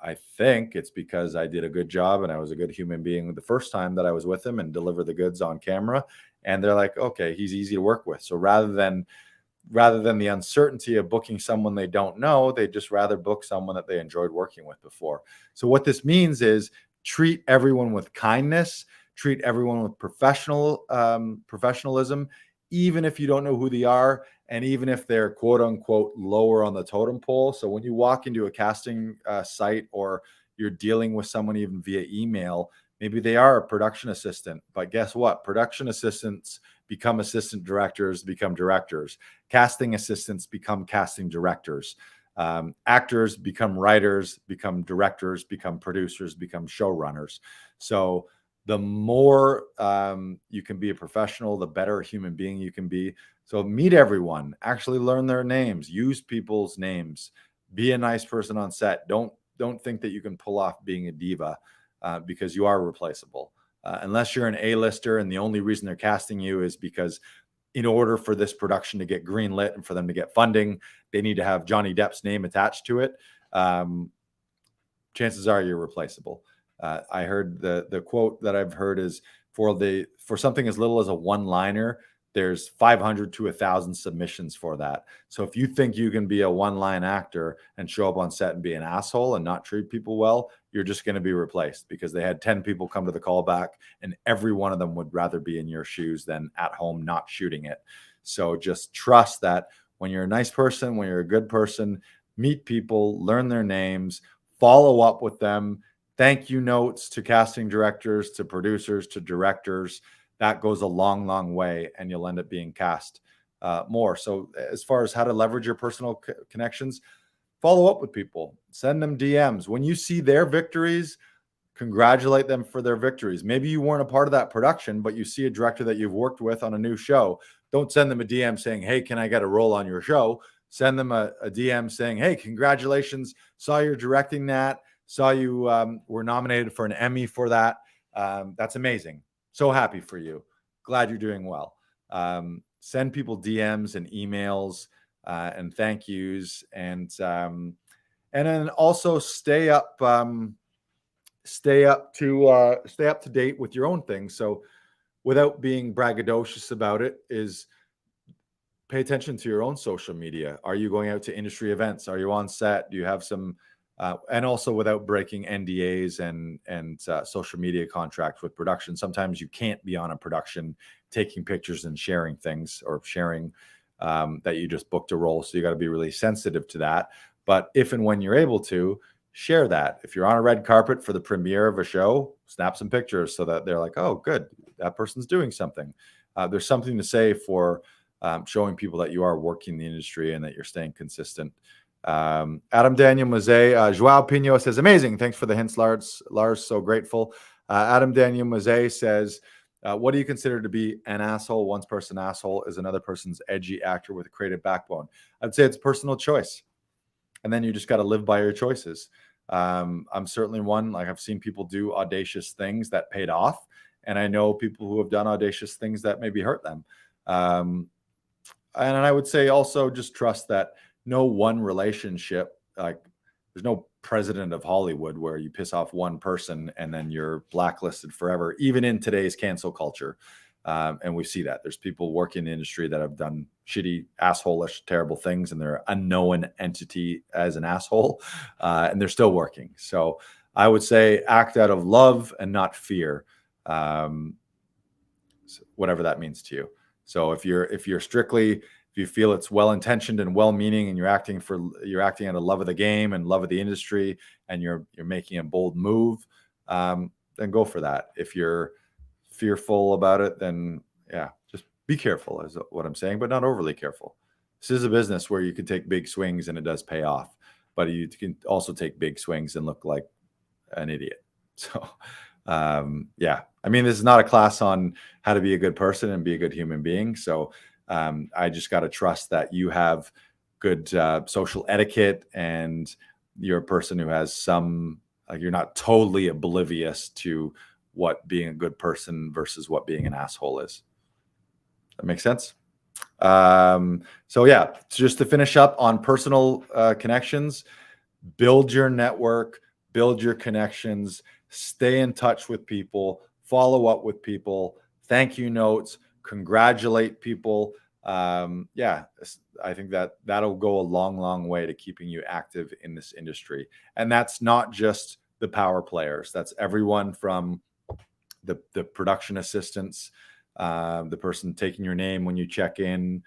I think it's because I did a good job and I was a good human being the first time that I was with him and deliver the goods on camera. And they're like, okay, he's easy to work with. So rather than the uncertainty of booking someone they don't know, they just rather book someone that they enjoyed working with before. So what this means is treat everyone with kindness, treat everyone with professionalism, even if you don't know who they are, and even if they're quote unquote lower on the totem pole. So when you walk into a casting site or you're dealing with someone even via email, maybe they are a production assistant, but guess what? Production assistants become assistant directors, become directors. Casting assistants become casting directors. Actors become writers, become directors, become producers, become showrunners. So the more you can be a professional, the better a human being you can be. So meet everyone, actually learn their names, use people's names, be a nice person on set. Don't think that you can pull off being a diva because you are replaceable. Unless you're an A-lister and the only reason they're casting you is because in order for this production to get greenlit and for them to get funding, they need to have Johnny Depp's name attached to it. Chances are you're replaceable. I heard the quote that I've heard is for something as little as a one-liner, there's 500 to 1,000 submissions for that. So if you think you can be a one-line actor and show up on set and be an asshole and not treat people well, you're just going to be replaced because they had 10 people come to the callback and every one of them would rather be in your shoes than at home not shooting it. So just trust that when you're a nice person, when you're a good person, meet people, learn their names, follow up with them, thank you notes to casting directors, to producers, to directors. That goes a long, long way, and you'll end up being cast more. So as far as how to leverage your personal connections, follow up with people, send them DMs. When you see their victories, congratulate them for their victories. Maybe you weren't a part of that production, but you see a director that you've worked with on a new show. Don't send them a DM saying, hey, can I get a role on your show? Send them a DM saying, hey, congratulations. Saw you're directing that. Saw you were nominated for an Emmy for that. That's amazing. So happy for you. Glad you're doing well. Send people DMs and emails and thank yous, and then also stay up to date with your own things. So without being braggadocious about it, is pay attention to your own social media. Are you going out to industry events? Are you on set? Do you have some and also without breaking NDAs and social media contracts with production. Sometimes you can't be on a production taking pictures and sharing things or sharing that you just booked a role. So you got to be really sensitive to that. But if and when you're able to, share that. If you're on a red carpet for the premiere of a show, snap some pictures so that they're like, oh, good, that person's doing something. There's something to say for showing people that you are working in the industry and that you're staying consistent. Adam Daniel Mazet, Joao Pino says, amazing. Thanks for the hints, Lars. So grateful. Adam Daniel Mazet says, what do you consider to be an asshole? One person's asshole is another person's edgy actor with a creative backbone. I'd say it's personal choice. And then you just got to live by your choices. I'm certainly one, like I've seen people do audacious things that paid off. And I know people who have done audacious things that maybe hurt them. and I would say also just trust that no one relationship, like there's no president of Hollywood where you piss off one person and then you're blacklisted forever, even in today's cancel culture. And we see that there's people working in the industry that have done shitty, asshole-ish, terrible things, and they're a known entity as an asshole, and they're still working. So I would say act out of love and not fear, whatever that means to you. So if you're strictly, if you feel it's well-intentioned and well-meaning, and you're acting out of love of the game and love of the industry, and you're making a bold move, then go for that. If you're fearful about it, then yeah, just be careful is what I'm saying, but not overly careful. This is a business where you can take big swings and it does pay off, but you can also take big swings and look like an idiot. So yeah, I mean, this is not a class on how to be a good person and be a good human being. So I just got to trust that you have good social etiquette, and you're a person who has some, you're not totally oblivious to what being a good person versus what being an asshole is. That makes sense? So yeah, just to finish up on personal connections, build your network, build your connections, stay in touch with people, follow up with people, thank you notes, congratulate people. Yeah, I think that'll go a long, long way to keeping you active in this industry. And that's not just the power players. That's everyone from the production assistants, the person taking your name when you check in,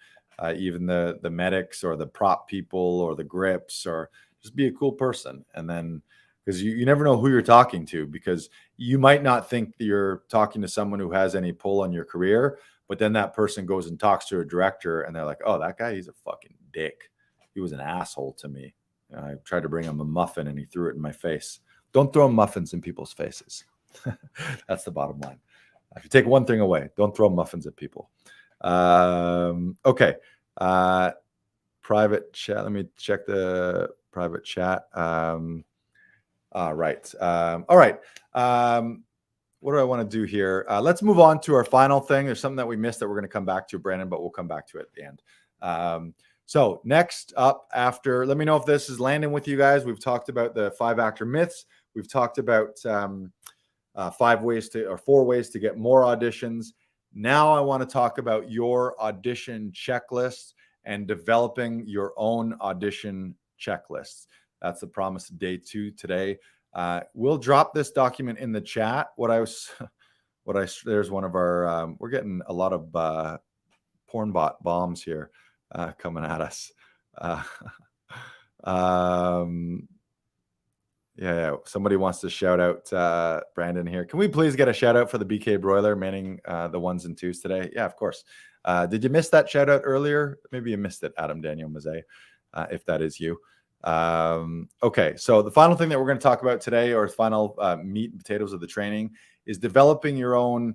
even the medics or the prop people or the grips, or just be a cool person. And then, because you never know who you're talking to, because you might not think that you're talking to someone who has any pull on your career, but then that person goes and talks to a director and they're like, oh, that guy, he's a fucking dick. He was an asshole to me. I tried to bring him a muffin and he threw it in my face. Don't throw muffins in people's faces. That's the bottom line. If you take one thing away, don't throw muffins at people. Okay. Private chat. Let me check the private chat. All right. All right. What do I want to do here? Let's move on to our final thing. There's something that we missed that we're going to come back to, Brandon, but we'll come back to it at the end. So next up, after, let me know if this is landing with you guys. We've talked about the 5 actor myths. We've talked about 4 ways to get more auditions. Now I want to talk about your audition checklist and developing your own audition checklists. That's the promise of day 2 today. We'll drop this document in the chat. There's one of our, we're getting a lot of porn bot bombs here coming at us. Yeah, somebody wants to shout out Brandon here. Can we please get a shout out for the BK Broiler manning the 1s and 2s today? Yeah, of course. Did you miss that shout out earlier? Maybe you missed it, Adam Daniel Mazet, if that is you. Okay, so the final thing that we're going to talk about today, or final meat and potatoes of the training, is developing your own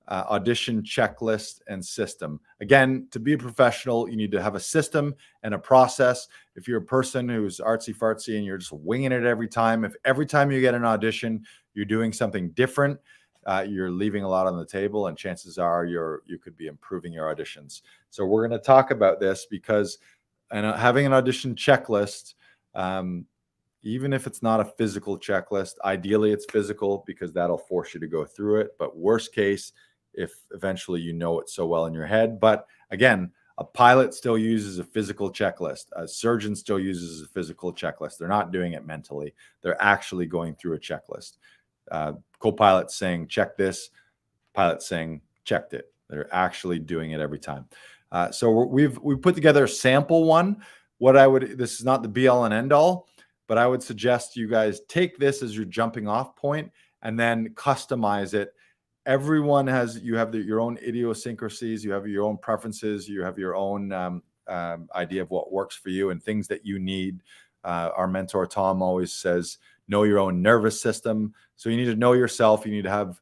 audition checklist and system. Again, to be a professional, you need to have a system and a process. If you're a person who's artsy fartsy and you're just winging it every time, if every time you get an audition, you're doing something different, you're leaving a lot on the table, and chances are you could be improving your auditions. So we're going to talk about this because having an audition checklist, even if it's not a physical checklist, ideally it's physical because that'll force you to go through it. But worst case, if eventually you know it so well in your head. But again, a pilot still uses a physical checklist. A surgeon still uses a physical checklist. They're not doing it mentally. They're actually going through a checklist. Co-pilot saying, check this. Pilot saying, checked it. They're actually doing it every time. So we've put together a sample one. This is not the be all and end all, but I would suggest you guys take this as your jumping off point and then customize it. Everyone you have your own idiosyncrasies, you have your own preferences, you have your own idea of what works for you and things that you need. Our mentor, Tom, always says, know your own nervous system. So you need to know yourself. You need to have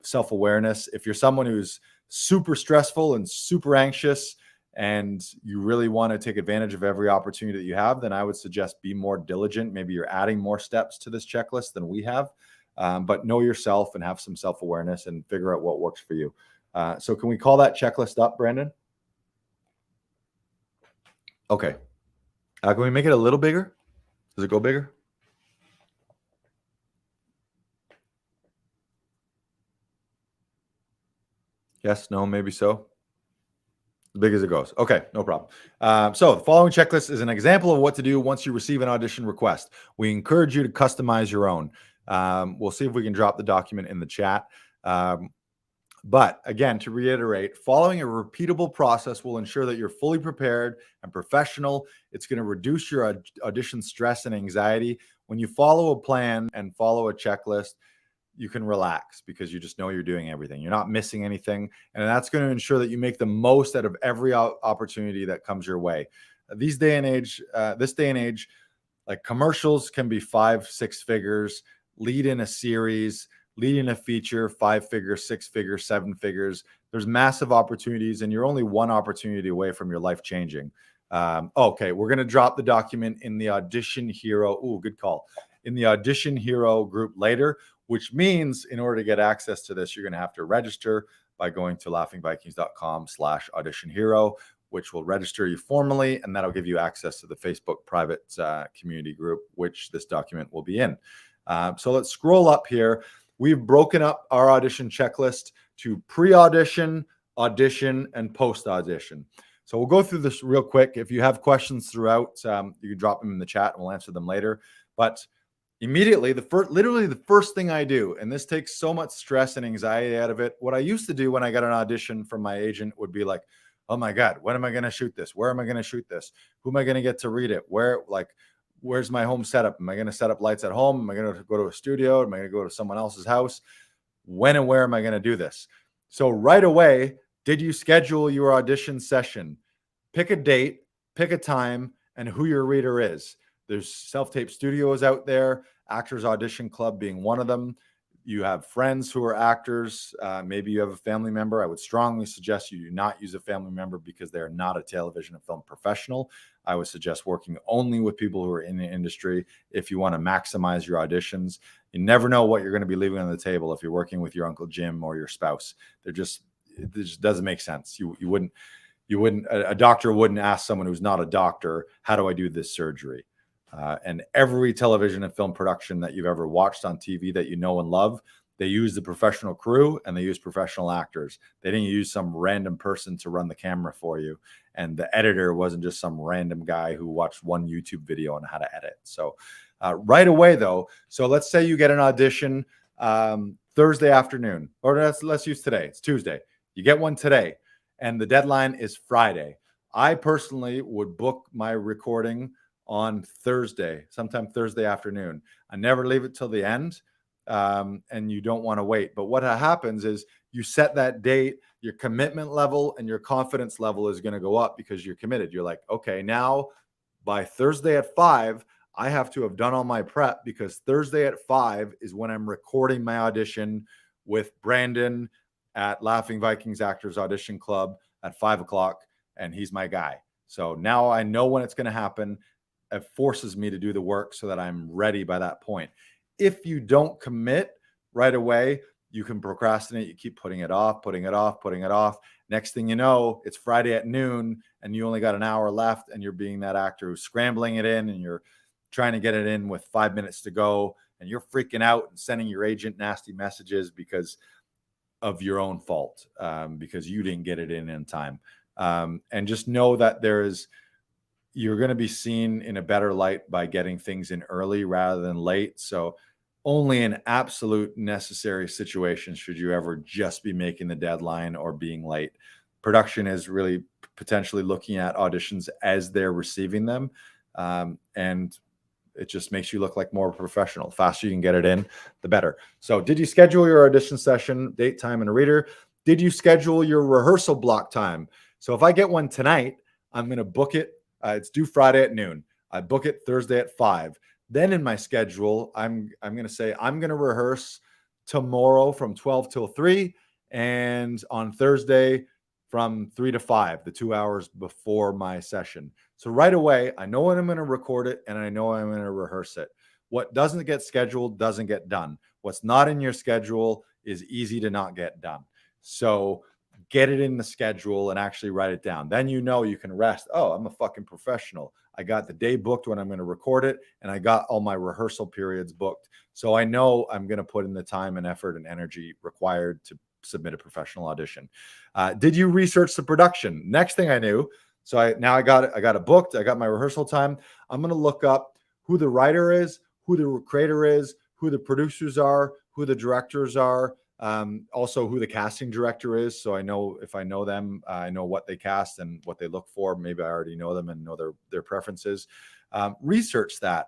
self-awareness. If you're someone who's super stressful and super anxious and you really want to take advantage of every opportunity that you have, then I would suggest be more diligent. Maybe you're adding more steps to this checklist than we have. But know yourself and have some self-awareness and figure out what works for you. So can we call that checklist up, Brandon? Okay. Can we make it a little bigger? Does it go bigger? Yes, no, maybe so. As big as it goes. Okay, no problem. So the following checklist is an example of what to do once you receive an audition request. We encourage you to customize your own. We'll see if we can drop the document in the chat. But again, to reiterate, following a repeatable process will ensure that you're fully prepared and professional. It's going to reduce your audition stress and anxiety. When you follow a plan and follow a checklist, you can relax because you just know you're doing everything. You're not missing anything. And that's going to ensure that you make the most out of every opportunity that comes your way. This day and age, like commercials can be 5-6 figures, lead in a series, lead in a feature, 5 figures, 6 figures, 7 figures. There's massive opportunities, and you're only one opportunity away from your life changing. Okay, we're going to drop the document in the Audition Hero. Ooh, good call. In the Audition Hero group later, which means in order to get access to this, you're going to have to register by going to laughingvikings.com/audition hero, which will register you formally, and that'll give you access to the Facebook private community group, which this document will be in. So let's scroll up here. We've broken up our audition checklist to pre-audition, audition, and post-audition. So we'll go through this real quick. If you have questions throughout, you can drop them in the chat and we'll answer them later. But immediately, literally the first thing I do, and this takes so much stress and anxiety out of it. What I used to do when I got an audition from my agent would be like, oh my God, when am I going to shoot this? Where am I going to shoot this? Who am I going to get to read it? Where's my home setup? Am I going to set up lights at home? Am I going to go to a studio? Am I going to go to someone else's house? When and where am I going to do this? So right away, did you schedule your audition session? Pick a date, pick a time, and who your reader is. There's self-tape studios out there, Actors Audition Club being one of them. You have friends who are actors. Maybe you have a family member. I would strongly suggest you do not use a family member because they're not a television and film professional. I would suggest working only with people who are in the industry if you want to maximize your auditions. You never know what you're going to be leaving on the table if you're working with your Uncle Jim or your spouse. It just doesn't make sense. A doctor wouldn't ask someone who's not a doctor, how do I do this surgery? And every television and film production that you've ever watched on TV that you know and love, they use the professional crew and they use professional actors. They didn't use some random person to run the camera for you. And the editor wasn't just some random guy who watched one YouTube video on how to edit. So right away, though, so let's say you get an audition Thursday afternoon, or let's use today. It's Tuesday. You get one today, and the deadline is Friday. I personally would book my recording on Thursday, sometime Thursday afternoon. I never leave it till the end, and you don't want to wait. But what happens is you set that date, your commitment level and your confidence level is going to go up because you're committed. You're like, okay, now by Thursday at 5, I have to have done all my prep because Thursday at 5 is when I'm recording my audition with Brandon at Laughing Vikings Actors Audition Club at 5 o'clock, and he's my guy. So now I know when it's going to happen. It forces me to do the work so that I'm ready by that point. If you don't commit right away, you can procrastinate. You keep putting it off, putting it off, putting it off. Next thing you know, it's Friday at noon and you only got an hour left and you're being that actor who's scrambling it in and you're trying to get it in with 5 minutes to go and you're freaking out and sending your agent nasty messages because of your own fault, because you didn't get it in time. And just know that you're going to be seen in a better light by getting things in early rather than late. So only in absolute necessary situations should you ever just be making the deadline or being late. Production is really potentially looking at auditions as they're receiving them. And it just makes you look like more professional. The faster you can get it in, the better. So did you schedule your audition session, date, time, and a reader? Did you schedule your rehearsal block time? So if I get one tonight, I'm going to book it. It's due Friday at noon. I book it Thursday at 5. Then in my schedule, I'm going to say I'm going to rehearse tomorrow from 12 till 3 and on Thursday from 3 to 5, the 2 hours before my session. So right away, I know when I'm going to record it and I know I'm going to rehearse it. What doesn't get scheduled doesn't get done. What's not in your schedule is easy to not get done. So get it in the schedule and actually write it down. Then you know you can rest. Oh, I'm a fucking professional. I got the day booked when I'm going to record it, and I got all my rehearsal periods booked. So I know I'm going to put in the time and effort and energy required to submit a professional audition. Did you research the production? Next thing I knew. So I got it booked. I got my rehearsal time. I'm going to look up who the writer is, who the creator is, who the producers are, who the directors are, also who the casting director is. So I know, if I know them, I know what they cast and what they look for. Maybe I already know them and know their preferences. Research that.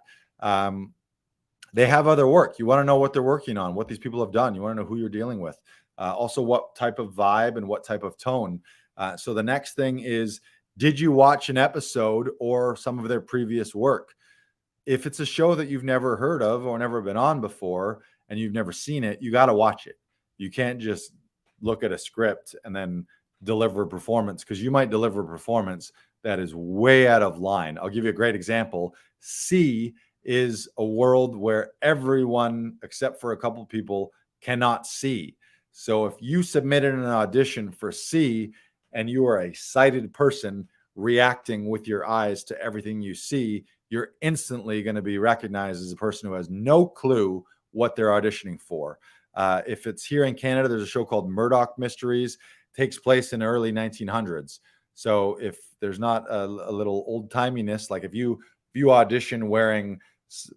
They have other work. You want to know what they're working on, what these people have done. You want to know who you're dealing with. Also what type of vibe and what type of tone. So the next thing is, did you watch an episode or some of their previous work? If it's a show that you've never heard of or never been on before and you've never seen it, you got to watch it. You can't just look at a script and then deliver a performance, because you might deliver a performance that is way out of line. I'll give you a great example. See is a world where everyone except for a couple of people cannot see. So if you submitted an audition for C and you are a sighted person reacting with your eyes to everything you see, you're instantly going to be recognized as a person who has no clue what they're auditioning for. If it's here in Canada, there's a show called Murdoch Mysteries. It takes place in the early 1900s. So if there's not a little old timiness, like if you audition wearing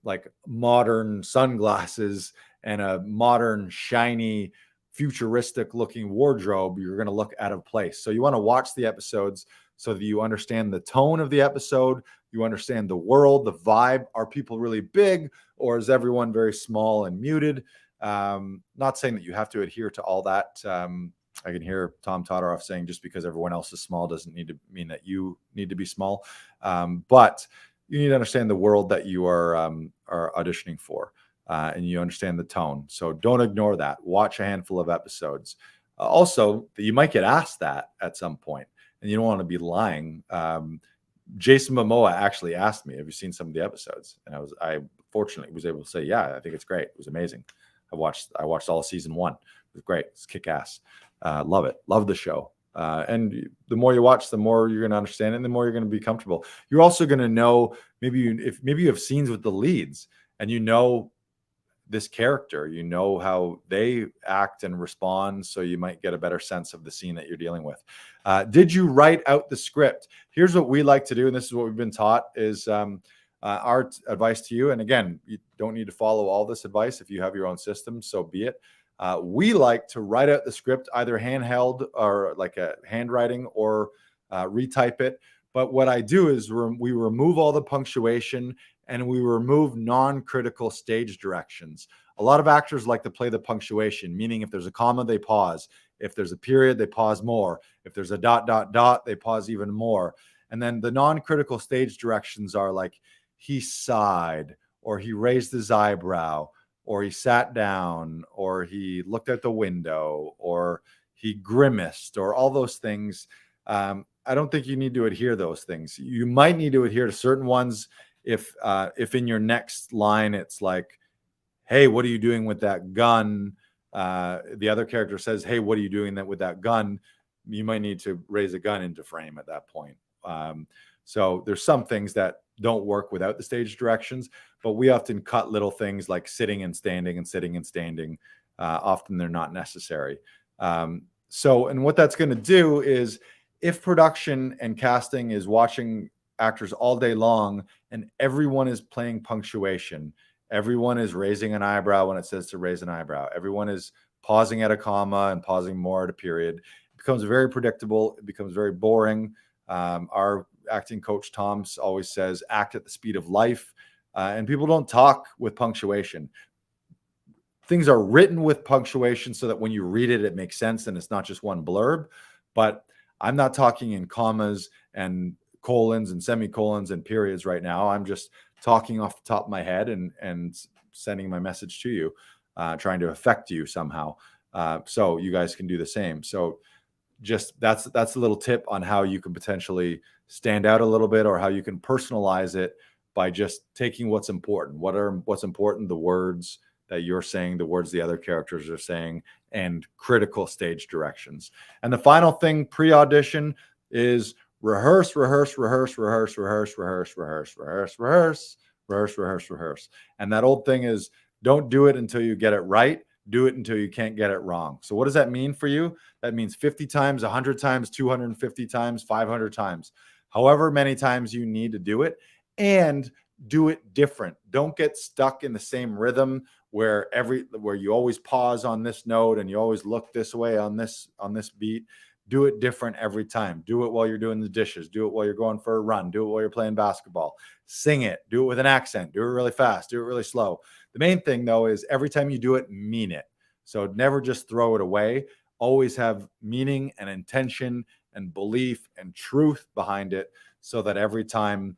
like modern sunglasses and a modern shiny futuristic looking wardrobe, you're going to look out of place. So you want to watch the episodes so that you understand the tone of the episode, you understand the world, the vibe. Are people really big, or is everyone very small and muted? Not saying that you have to adhere to all that. I can hear Tom Todoroff saying just because everyone else is small doesn't need to mean that you need to be small. But you need to understand the world that you are auditioning for. And you understand the tone. So don't ignore that. Watch a handful of episodes. Also, you might get asked that at some point, and you don't want to be lying. Jason Momoa actually asked me, "Have you seen some of the episodes?" And I fortunately was able to say, "Yeah, I think it's great. It was amazing. I watched all of season 1. It was great. It's kick ass. Love it. Love the show." And the more you watch, the more you're going to understand it, and the more you're going to be comfortable. You're also going to know maybe you have scenes with the leads, and you know this character, you know how they act and respond, so you might get a better sense of the scene that you're dealing with. Did you write out the script? Here's what we like to do, and this is what we've been taught, is our advice to you. And again, you don't need to follow all this advice. If you have your own system, so be it. We like to write out the script, either handheld or like a handwriting, or retype it. But what I do is we remove all the punctuation and we remove non-critical stage directions. A lot of actors like to play the punctuation, meaning if there's a comma, they pause. If there's a period, they pause more. If there's a ... they pause even more. And then the non-critical stage directions are like, he sighed, or he raised his eyebrow, or he sat down, or he looked out the window, or he grimaced, or all those things. I don't think you need to adhere those things. You might need to adhere to certain ones if in your next line it's like, "Hey, what are you doing with that gun?" The other character says, "Hey, what are you doing with that gun?" You might need to raise a gun into frame at that point. So there's some things that don't work without the stage directions, but we often cut little things like sitting and standing and sitting and standing. Often they're not necessary. And what that's going to do is, if production and casting is watching actors all day long and everyone is playing punctuation, everyone is raising an eyebrow when it says to raise an eyebrow, everyone is pausing at a comma and pausing more at a period, it becomes very predictable. It becomes very boring. Our acting coach, Tom, always says, act at the speed of life. And people don't talk with punctuation. Things are written with punctuation so that when you read it, it makes sense and it's not just one blurb. But I'm not talking in commas and colons and semicolons and periods right now. I'm just talking off the top of my head and sending my message to you, trying to affect you somehow. So you guys can do the same. So just that's a little tip on how you can potentially stand out a little bit, or how you can personalize it by just taking what's important. What's important? The words that you're saying, the words the other characters are saying, and critical stage directions. And the final thing pre-audition is rehearse, rehearse, rehearse, rehearse, rehearse, rehearse, rehearse, rehearse, rehearse, rehearse, rehearse, rehearse. And that old thing is don't do it until you get it right. Do it until you can't get it wrong. So what does that mean for you? That means 50 times, 100 times, 250 times, 500 times, however many times you need to do it, and do it different. Don't get stuck in the same rhythm where you always pause on this note and you always look this way on this beat. Do it different every time. Do it while you're doing the dishes. Do it while you're going for a run. Do it while you're playing basketball. Sing it. Do it with an accent. Do it really fast. Do it really slow. The main thing, though, is every time you do it, mean it. So never just throw it away. Always have meaning and intention and belief and truth behind it so that every time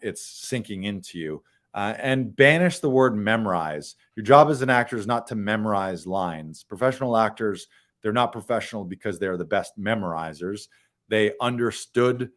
it's sinking into you. And banish the word memorize. Your job as an actor is not to memorize lines. Professional actors, they're not professional because they're the best memorizers. They understood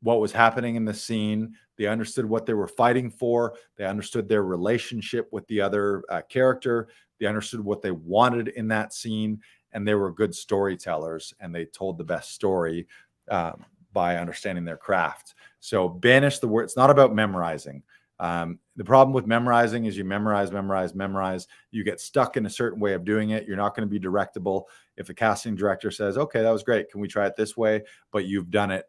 what was happening in the scene. They understood what they were fighting for. They understood their relationship with the other character. They understood what they wanted in that scene. And they were good storytellers. And they told the best story by understanding their craft. So banish the word. It's not about memorizing. The problem with memorizing is you memorize. You get stuck in a certain way of doing it. You're not going to be directable. If a casting director says, okay, that was great, can we try it this way? But you've done it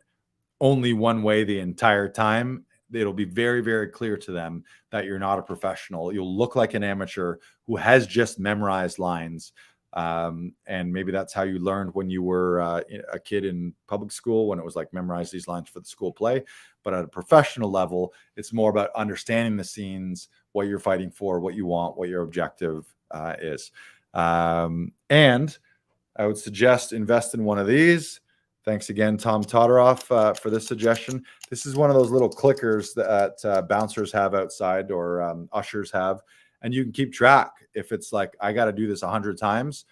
only one way the entire time, it'll be very, very clear to them that you're not a professional. You'll look like an amateur who has just memorized lines. And maybe that's how you learned when you were a kid in public school, when it was like memorize these lines for the school play. But at a professional level, it's more about understanding the scenes, what you're fighting for, what you want, what your objective is. And I would suggest invest in one of these. Thanks again, Tom Todoroff, for this suggestion. This is one of those little clickers that bouncers have outside or ushers have. And you can keep track. If it's like, I got to do this 100 times,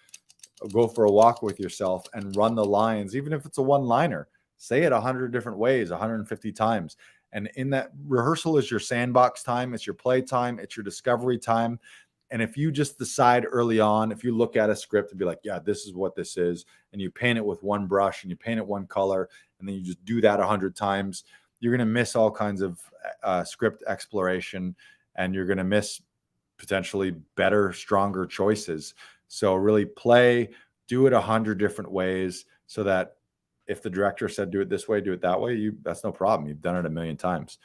go for a walk with yourself and run the lines. Even if it's a one-liner, say it 100 different ways, 150 times. And in that, rehearsal is your sandbox time. It's your play time. It's your discovery time. And if you just decide early on, if you look at a script and be like, yeah, this is what this is, and you paint it with one brush and you paint it one color, and then you just do that 100 times, you're going to miss all kinds of script exploration, and you're going to miss potentially better, stronger choices. So really play, do it 100 different ways so that if the director said, do it this way, do it that way, that's no problem. You've done it a million times.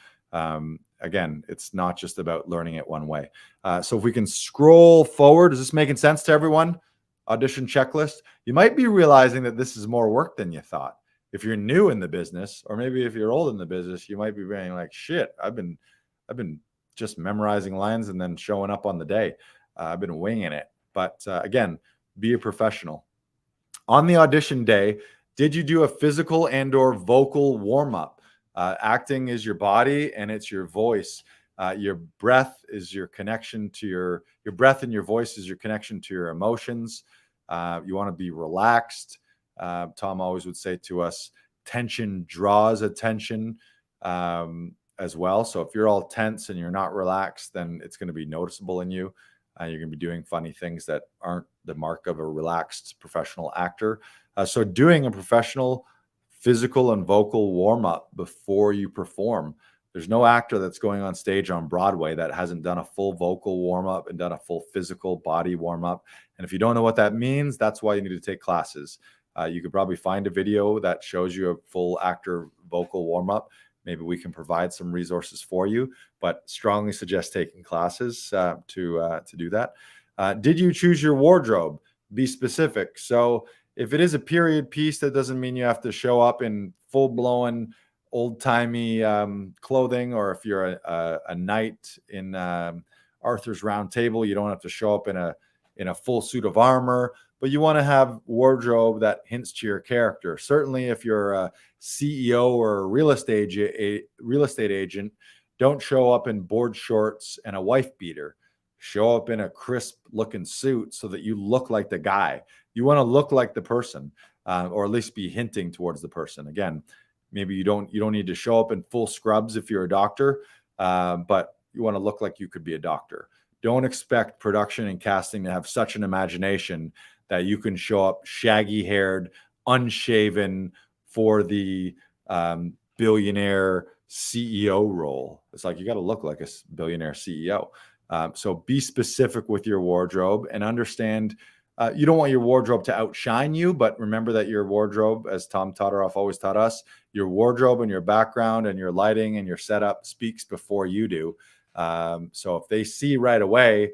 Again, it's not just about learning it one way. So if we can scroll forward, is this making sense to everyone? Audition checklist. You might be realizing that this is more work than you thought. If you're new in the business, or maybe if you're old in the business, you might be being like, shit, I've been just memorizing lines and then showing up on the day. I've been winging it. But again, be a professional. On the audition day, did you do a physical and or vocal warm-up? Acting is your body and it's your voice. Your breath is your connection to your breath, and your voice is your connection to your emotions. You want to be relaxed. Tom always would say to us, tension draws attention as well. So if you're all tense and you're not relaxed, then it's going to be noticeable in you. You're going to be doing funny things that aren't the mark of a relaxed professional actor. So doing a professional physical and vocal warm-up before you perform. There's no actor that's going on stage on Broadway that hasn't done a full vocal warm-up and done a full physical body warm-up. And if you don't know what that means, that's why you need to take classes. You could probably find a video that shows you a full actor vocal warm-up. Maybe we can provide some resources for you, but strongly suggest taking classes to do that. Did you choose your wardrobe? Be specific. So if it is a period piece, that doesn't mean you have to show up in full-blown old-timey clothing, or if you're a knight in Arthur's Round Table, you don't have to show up in a full suit of armor, but you want to have wardrobe that hints to your character. Certainly if you're a CEO or a real estate agent, don't show up in board shorts and a wife beater. Show up in a crisp looking suit so that you look like the guy. You want to look like the person, or at least be hinting towards the person. Again, maybe you don't need to show up in full scrubs if you're a doctor, but you want to look like you could be a doctor. Don't expect production and casting to have such an imagination that you can show up shaggy haired, unshaven for the billionaire CEO role. It's like you got to look like a billionaire CEO. So be specific with your wardrobe and understand you don't want your wardrobe to outshine you, but remember that your wardrobe, as Tom Todoroff always taught us, your wardrobe and your background and your lighting and your setup speaks before you do. So if they see right away,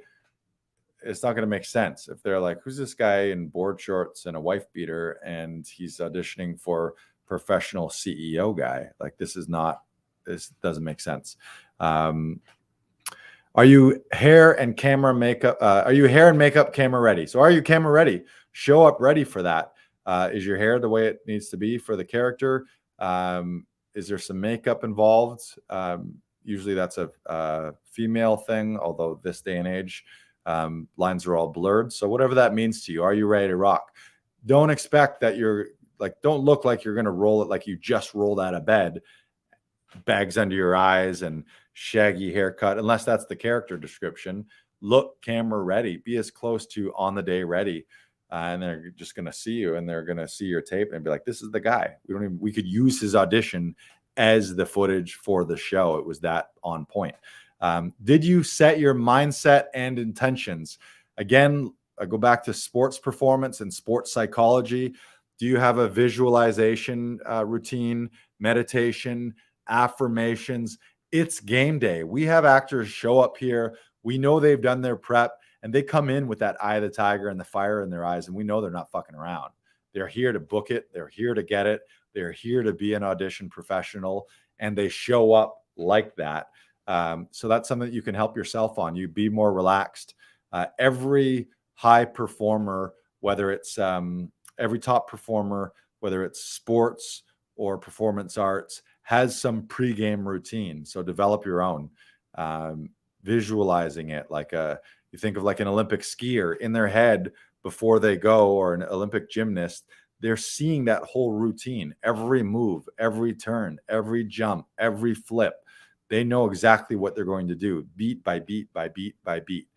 it's not going to make sense. If they're like, who's this guy in board shorts and a wife beater and he's auditioning for professional CEO guy? Like, this doesn't make sense. Are you hair and makeup camera ready? So are you camera ready? Show up ready for that. Is your hair the way it needs to be for the character? Is there some makeup involved? Usually that's a female thing, although this day and age, lines are all blurred. So whatever that means to you, are you ready to rock? Don't expect that don't look like you're going to roll it like you just rolled out of bed, bags under your eyes and shaggy haircut, unless that's the character description. Look camera ready. Be as close to on the day ready. And they're just going to see you and they're going to see your tape and be like, this is the guy. We could use his audition as the footage for the show. It was that on point. Did you set your mindset and intentions? Again, I go back to sports performance and sports psychology. Do you have a visualization routine, meditation, affirmations? It's game day. We have actors show up here. We know they've done their prep and they come in with that eye of the tiger and the fire in their eyes. And we know they're not fucking around. They're here to book it. They're here to get it. They're here to be an audition professional and they show up like that. So that's something that you can help yourself on. You be more relaxed. Every high performer, whether it's every top performer, whether it's sports or performance arts, has some pregame routine. So develop your own. Visualizing it like you think of like an Olympic skier in their head before they go, or an Olympic gymnast. They're seeing that whole routine, every move, every turn, every jump, every flip. They know exactly what they're going to do, beat by beat by beat by beat.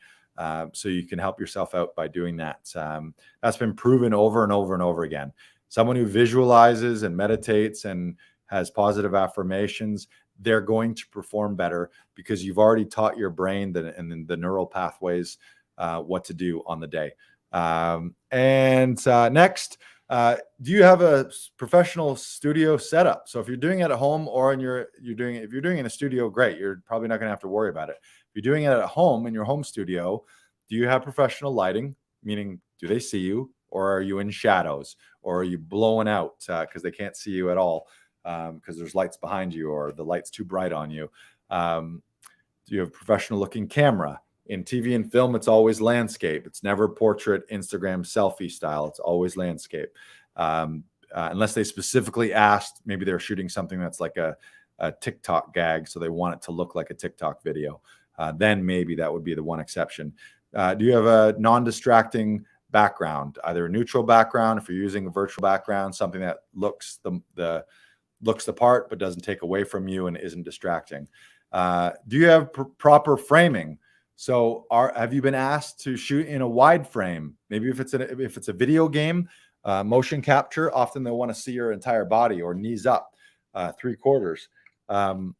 So you can help yourself out by doing that. That's been proven over and over and over again. Someone who visualizes and meditates and has positive affirmations, they're going to perform better because you've already taught your brain and the neural pathways what to do on the day. Next, do you have a professional studio setup? So if you're doing it at home or if you're doing it in a studio, great. You're probably not going to have to worry about it. If you're doing it at home in your home studio, do you have professional lighting? Meaning, do they see you, or are you in shadows, or are you blowing out because they can't see you at all because there's lights behind you or the light's too bright on you? Do you have a professional looking camera? In TV and film, it's always landscape. It's never portrait, Instagram, selfie style. It's always landscape. Unless they specifically asked, maybe they're shooting something that's like a TikTok gag, so they want it to look like a TikTok video. Then maybe that would be the one exception. Do you have a non-distracting background, either a neutral background, if you're using a virtual background, something that looks the part but doesn't take away from you and isn't distracting? Do you have proper framing? So have you been asked to shoot in a wide frame? Maybe if it's a video game, motion capture, often they'll want to see your entire body or knees up, 3/4.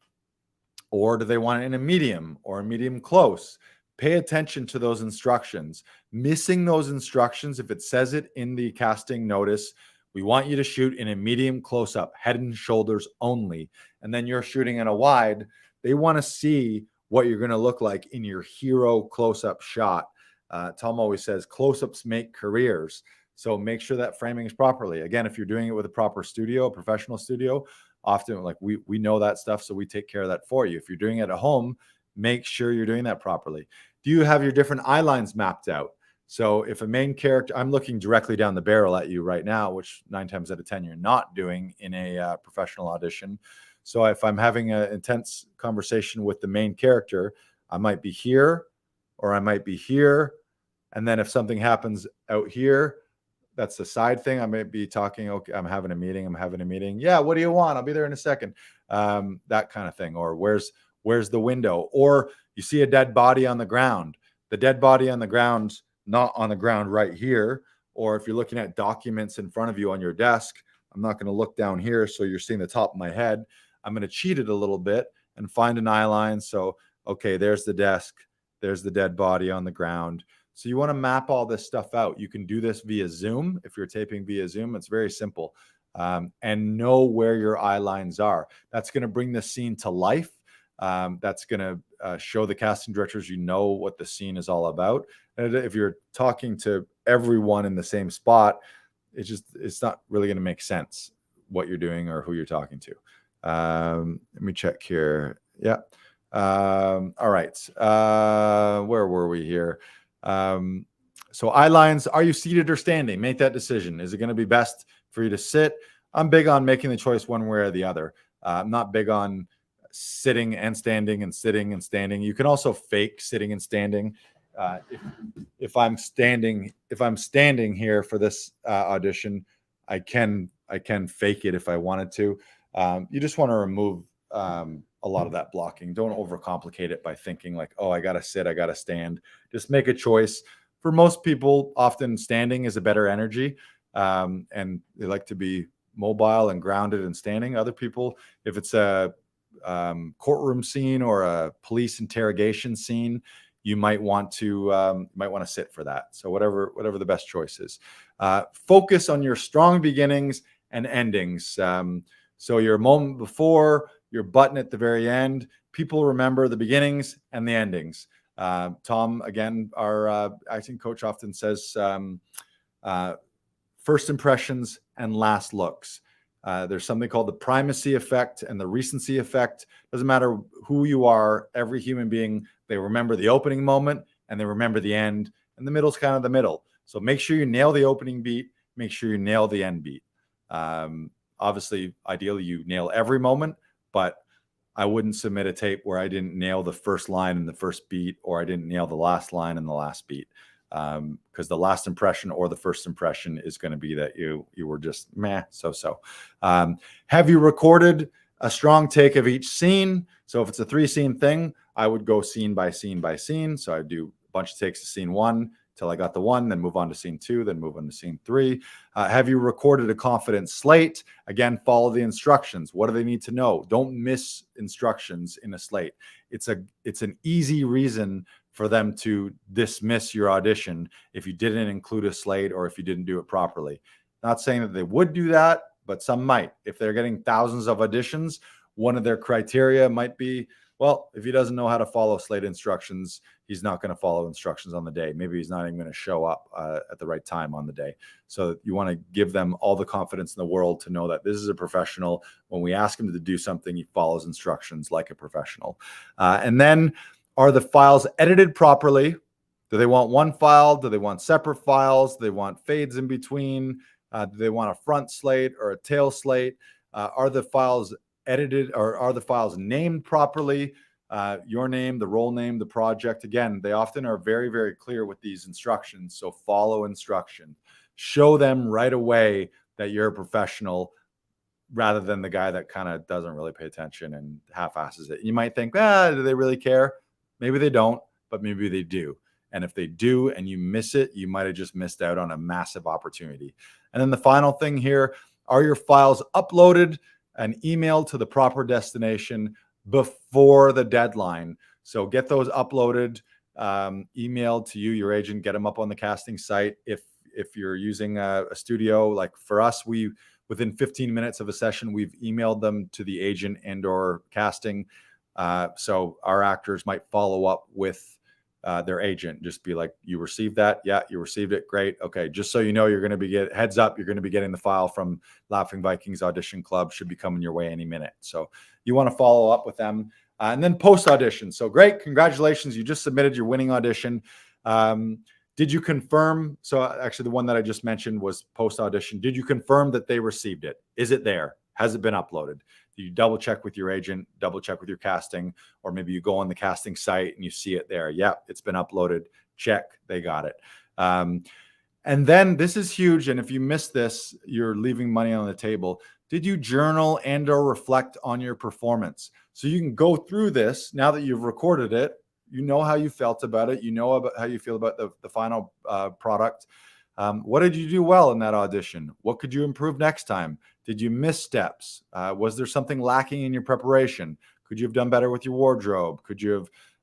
Or do they want it in a medium or a medium close? Pay attention to those instructions. Missing those instructions, if it says it in the casting notice, we want you to shoot in a medium close up, head and shoulders only. And then you're shooting in a wide. They want to see what you're going to look like in your hero close-up shot. Tom always says close-ups make careers. So make sure that framing is properly. Again, if you're doing it with a proper studio, a professional studio, often like we know that stuff, so we take care of that for you. If you're doing it at home, make sure you're doing that properly. Do you have your different eye lines mapped out? So if a main character, I'm looking directly down the barrel at you right now, which 9 times out of 10 you're not doing in a professional audition. So if I'm having an intense conversation with the main character, I might be here or I might be here. And then if something happens out here, that's the side thing. I might be talking, okay, I'm having a meeting. Yeah, what do you want? I'll be there in a second. That kind of thing. Or where's the window? Or you see a dead body on the ground. The dead body on the ground, not on the ground right here. or if you're looking at documents in front of you on your desk, I'm not going to look down here so you're seeing the top of my head. I'm going to cheat it a little bit and find an eye line. So, okay, there's the desk. There's the dead body on the ground. So you want to map all this stuff out. You can do this via Zoom. If you're taping via Zoom, it's very simple. And know where your eye lines are. That's going to bring the scene to life. That's going to show the casting directors you know what the scene is all about. And if you're talking to everyone in the same spot, it's not really going to make sense what you're doing or who you're talking to. Let me check here. Yeah. All right. Where were we here? So eye lines, are you seated or standing? Make that decision. Is it going to be best for you to sit? I'm big on making the choice one way or the other. I'm not big on sitting and standing and sitting and standing. You can also fake sitting and standing. If I'm standing here for this audition, I can fake it if I wanted to. You just want to remove a lot of that blocking. Don't overcomplicate it by thinking like, oh, I got to sit, I got to stand. Just make a choice. For most people, often standing is a better energy, and they like to be mobile and grounded and standing. Other people, if it's a courtroom scene or a police interrogation scene, you might want to sit for that. So whatever the best choice is. Focus on your strong beginnings and endings. So your moment before, your button at the very end. People remember the beginnings and the endings. Tom, again, our acting coach often says first impressions and last looks. There's something called the primacy effect and the recency effect. Doesn't matter who you are, every human being, they remember the opening moment and they remember the end, and the middle's kind of the middle. So make sure you nail the opening beat, make sure you nail the end beat. Obviously, ideally, you nail every moment, but I wouldn't submit a tape where I didn't nail the first line and the first beat, or I didn't nail the last line and the last beat. Because the last impression or the first impression is going to be that you were just meh, so. Have you recorded a strong take of each scene? So if it's a 3-scene thing, I would go scene by scene by scene. So I'd do a bunch of takes of scene 1 till I got the 1, then move on to scene 2, then move on to scene 3. Have you recorded a confident slate? Again, follow the instructions. What do they need to know? Don't miss instructions in a slate. It's an easy reason for them to dismiss your audition if you didn't include a slate or if you didn't do it properly. Not saying that they would do that, but some might. If they're getting thousands of auditions, one of their criteria might be, well, if he doesn't know how to follow slate instructions, he's not going to follow instructions on the day. Maybe he's not even going to show up at the right time on the day. So you want to give them all the confidence in the world to know that this is a professional. When we ask him to do something, he follows instructions like a professional. And then, are the files edited properly? Do they want one file? Do they want separate files? Do they want fades in between? Do they want a front slate or a tail slate? Are the files edited, or are the files named properly? Your name, the role name, the project. Again, they often are very, very clear with these instructions. So follow instruction. Show them right away that you're a professional, rather than the guy that kind of doesn't really pay attention and half-asses it. You might think, do they really care? Maybe they don't, but maybe they do. And if they do and you miss it, you might have just missed out on a massive opportunity. And then the final thing here, are your files uploaded and emailed to the proper destination before the deadline? So get those uploaded, emailed to you, your agent, get them up on the casting site. If you're using a studio, like for us, within 15 minutes of a session, we've emailed them to the agent and or casting. So our actors might follow up with their agent, just be like, you received that? Yeah, you received it. Great. Okay. Just so you know, you're going to be heads up. You're going to be getting the file from Laughing Vikings Audition Club. Should be coming your way any minute. So you want to follow up with them. And then post audition. So great. Congratulations. You just submitted your winning audition. Did you confirm? So actually the one that I just mentioned was post audition. Did you confirm that they received it? Is it there? Has it been uploaded? You double check with your agent, double check with your casting, or maybe you go on the casting site and you see it there. Yep, it's been uploaded. Check, they got it. And then this is huge. And if you miss this, you're leaving money on the table. Did you journal and or reflect on your performance? So you can go through this now that you've recorded it. You know how you felt about it. You know about how you feel about the final product. What did you do well in that audition? What could you improve next time? Did you miss steps? Was there something lacking in your preparation? Could you have done better with your wardrobe? Could you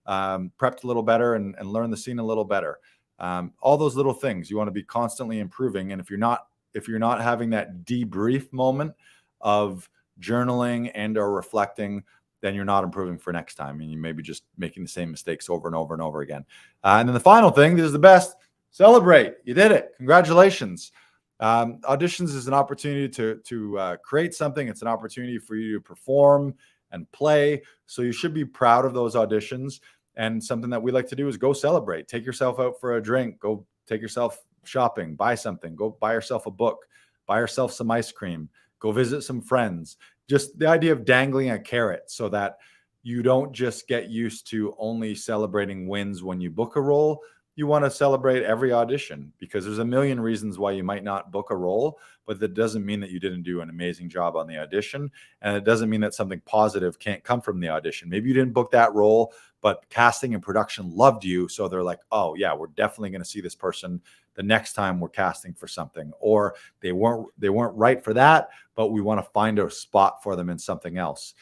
have prepped a little better and learned the scene a little better? All those little things you want to be constantly improving. And if you're not having that debrief moment of journaling and or reflecting, then you're not improving for next time, and you may be just making the same mistakes over and over and over again. And then the final thing, this is the best: celebrate. You did it. Congratulations. Auditions is an opportunity to create something. It's an opportunity for you to perform and play. So you should be proud of those auditions. And something that we like to do is go celebrate. Take yourself out for a drink. Go take yourself shopping. Buy something. Go buy yourself a book. Buy yourself some ice cream. Go visit some friends. Just the idea of dangling a carrot so that you don't just get used to only celebrating wins when you book a role. You want to celebrate every audition, because there's a million reasons why you might not book a role, but that doesn't mean that you didn't do an amazing job on the audition. And it doesn't mean that something positive can't come from the audition. Maybe you didn't book that role, but casting and production loved you. So they're like, oh yeah, we're definitely going to see this person the next time we're casting for something. Or they weren't right for that, but we want to find a spot for them in something else.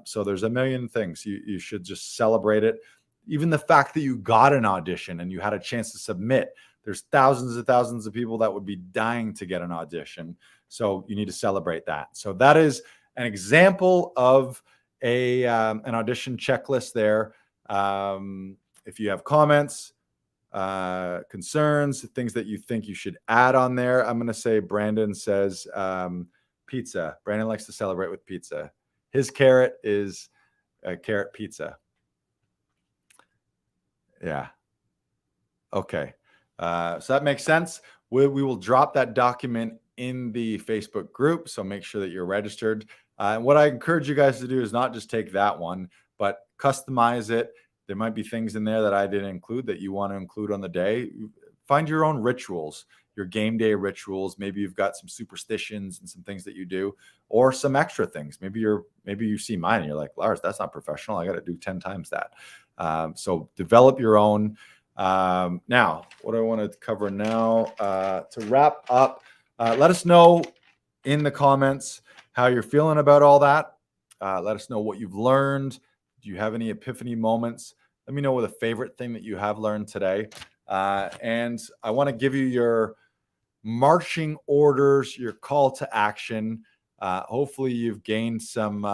So there's a million things. You should just celebrate it. Even the fact that you got an audition and you had a chance to submit, there's thousands and thousands of people that would be dying to get an audition. So you need to celebrate that. So that is an example of an audition checklist there. If you have comments, concerns, things that you think you should add on there, I'm going to say Brandon says pizza. Brandon likes to celebrate with pizza. His carrot is a carrot pizza. Yeah. Okay. So that makes sense. We will drop that document in the Facebook group. So make sure that you're registered. And what I encourage you guys to do is not just take that one, but customize it. There might be things in there that I didn't include that you want to include on the day. Find your own rituals, your game day rituals. Maybe you've got some superstitions and some things that you do, or some extra things. Maybe you see mine and you're like, Lars, that's not professional. I got to do 10 times that. So develop your own. Now, what I want to cover now to wrap up, let us know in the comments how you're feeling about all that. Let us know what you've learned. Do you have any epiphany moments? Let me know what a favorite thing that you have learned today. And I want to give you your marching orders, your call to action. Hopefully you've gained some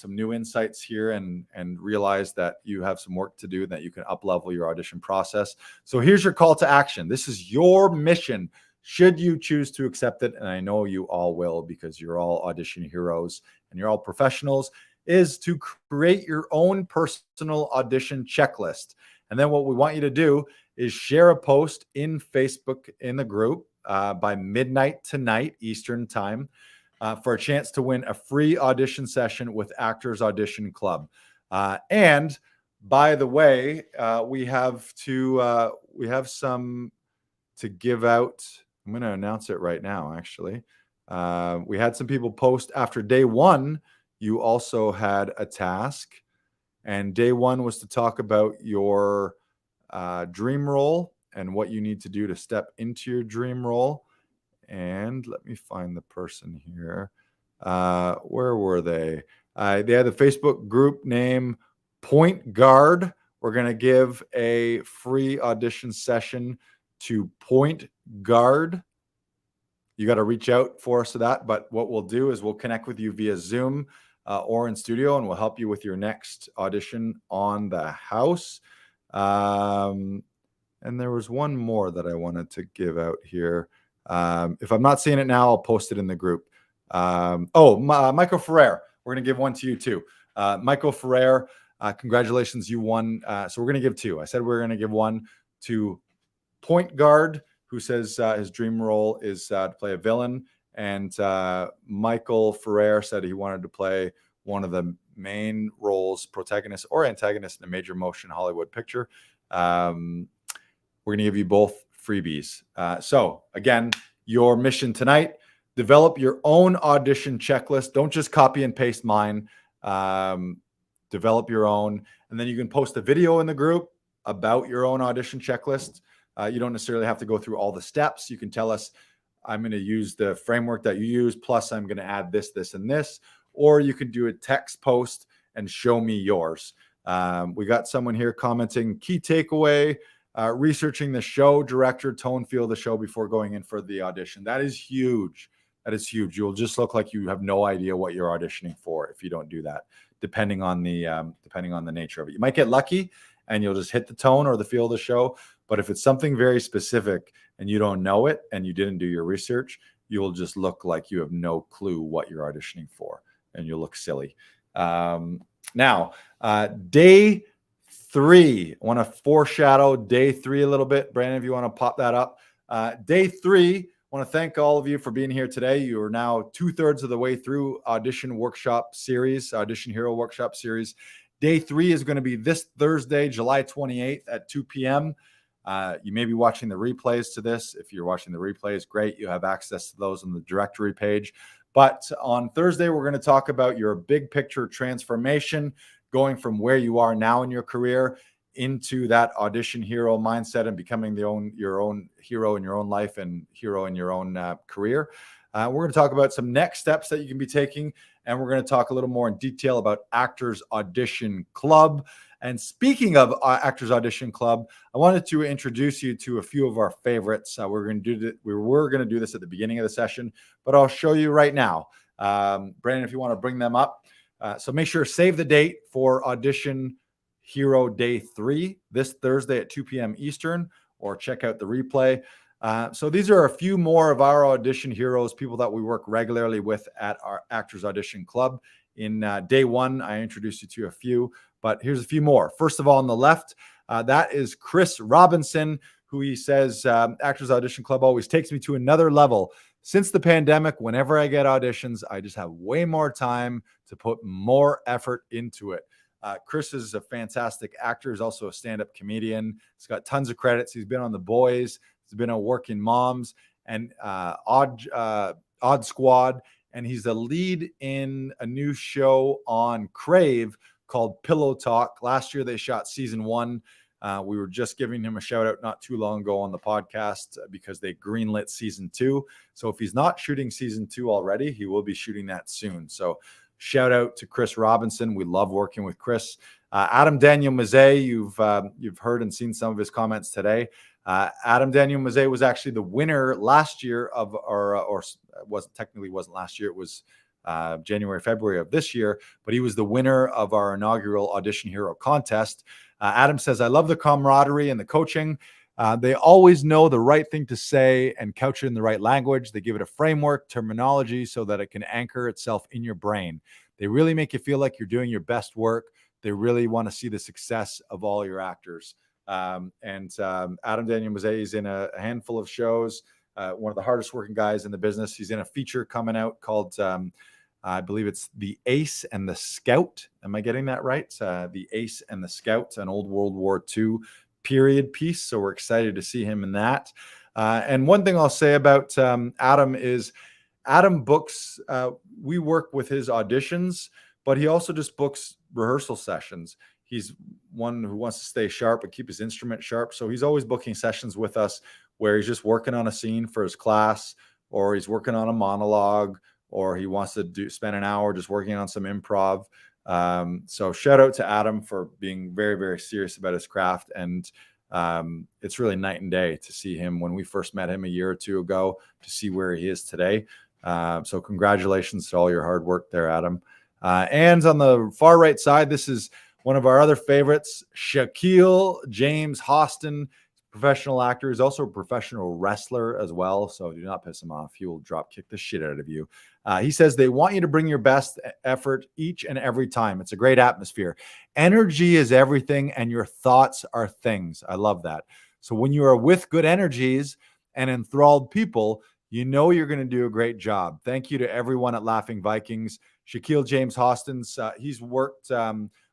new insights here and realized that you have some work to do, that you can up-level your audition process. So here's your call to action. This is your mission, should you choose to accept it, and I know you all will because you're all audition heroes and you're all professionals, is to create your own personal audition checklist. And then what we want you to do is share a post in Facebook in the group by midnight tonight, Eastern time, for a chance to win a free audition session with Actors Audition Club. And by the way, we have some to give out. I'm going to announce it right now, actually. We had some people post after day one. You also had a task, and day one was to talk about your dream role and what you need to do to step into your dream role. And let me find the person here. Where were they? They had the Facebook group name Point Guard. We're going to give a free audition session to Point Guard. You got to reach out for us to that. But what we'll do is we'll connect with you via Zoom or in studio, and we'll help you with your next audition on the house. And there was one more that I wanted to give out here. If I'm not seeing it now, I'll post it in the group. Michael Ferrer, we're going to give one to you too. Michael Ferrer, congratulations, you won. So we're going to give two. I said we're going to give one to Point Guard, who says his dream role is to play a villain. And Michael Ferrer said he wanted to play one of the main roles, protagonist or antagonist in a major motion Hollywood picture. We're going to give you both freebies. So again, your mission tonight, develop your own audition checklist. Don't just copy and paste mine. Develop your own. And then you can post a video in the group about your own audition checklist. You don't necessarily have to go through all the steps. You can tell us, I'm going to use the framework that you use, plus I'm going to add this, this, and this. Or you can do a text post and show me yours. We got someone here commenting, key takeaway, researching the show, director, tone, feel of the show before going in for the audition. That is huge. That is huge. You'll just look like you have no idea what you're auditioning for if you don't do that, depending on the nature of it. You might get lucky and you'll just hit the tone or the feel of the show. But if it's something very specific and you don't know it and you didn't do your research, you will just look like you have no clue what you're auditioning for, and you'll look silly. Now, day 3, I want to foreshadow day 3 a little bit. Brandon, if you want to pop that up. Day 3, I want to thank all of you for being here today. You are now 2/3 of the way through Audition Workshop Series, Audition Hero Workshop Series. Day 3 is going to be this Thursday, July 28th at 2 p.m. You may be watching the replays to this. If you're watching the replays, great. You have access to those on the directory page. But on Thursday, we're going to talk about your big picture transformation, going from where you are now in your career into that audition hero mindset and becoming your own hero in your own life and hero in your own career. We're going to talk about some next steps that you can be taking, and we're going to talk a little more in detail about Actors Audition Club. And speaking of Actors Audition Club, I wanted to introduce you to a few of our favorites. We were going to do this at the beginning of the session, but I'll show you right now. Brandon, if you want to bring them up. So make sure to save the date for Audition Hero Day 3 this Thursday at 2 p.m. Eastern, or check out the replay. So these are a few more of our audition heroes, people that we work regularly with at our Actors Audition Club. In day 1, I introduced you to a few, but here's a few more. First of all, on the left, that is Chris Robinson, who he says, Actors Audition Club always takes me to another level. Since the pandemic, whenever I get auditions, I just have way more time to put more effort into it. Chris is a fantastic actor. He's also a stand-up comedian. He's got tons of credits. He's been on The Boys. He's been on Working Moms and Odd Squad. And he's the lead in a new show on Crave called Pillow Talk. Last year, they shot season 1. We were just giving him a shout out not too long ago on the podcast because they greenlit season 2. So if he's not shooting season 2 already, he will be shooting that soon. So shout out to Chris Robinson. We love working with Chris. Adam Daniel Mazet, you've heard and seen some of his comments today. Adam Daniel Mazet was actually the winner last year of wasn't last year. It was January, February of this year, but he was the winner of our inaugural Audition Hero contest. Adam says, I love the camaraderie and the coaching. They always know the right thing to say and couch it in the right language. They give it a framework, terminology, so that it can anchor itself in your brain. They really make you feel like you're doing your best work. They really want to see the success of all your actors. Adam Daniel Mazet is in a handful of shows, one of the hardest working guys in the business. He's in a feature coming out called, I believe it's The Ace and the Scout. Am I getting that right? The Ace and the Scout, an old World War II period piece. So we're excited to see him in that. And one thing I'll say about Adam is Adam books, we work with his auditions, but he also just books rehearsal sessions. He's one who wants to stay sharp and keep his instrument sharp. So he's always booking sessions with us where he's just working on a scene for his class, or he's working on a monologue, or he wants to spend an hour just working on some improv. So shout out to Adam for being very, very serious about his craft. And it's really night and day to see him when we first met him a year or two ago to see where he is today. So congratulations to all your hard work there, Adam. And on the far right side, this is one of our other favorites, Shaquille James Hostin, professional actor. He's also a professional wrestler as well. So do not piss him off. He will drop kick the shit out of you. He says they want you to bring your best effort each and every time. It's a great atmosphere. Energy is everything, and your thoughts are things. I love that. So when you are with good energies and enthralled people, you know you're going to do a great job. Thank you to everyone at Laughing Vikings. Shaquille James Hostins, he's worked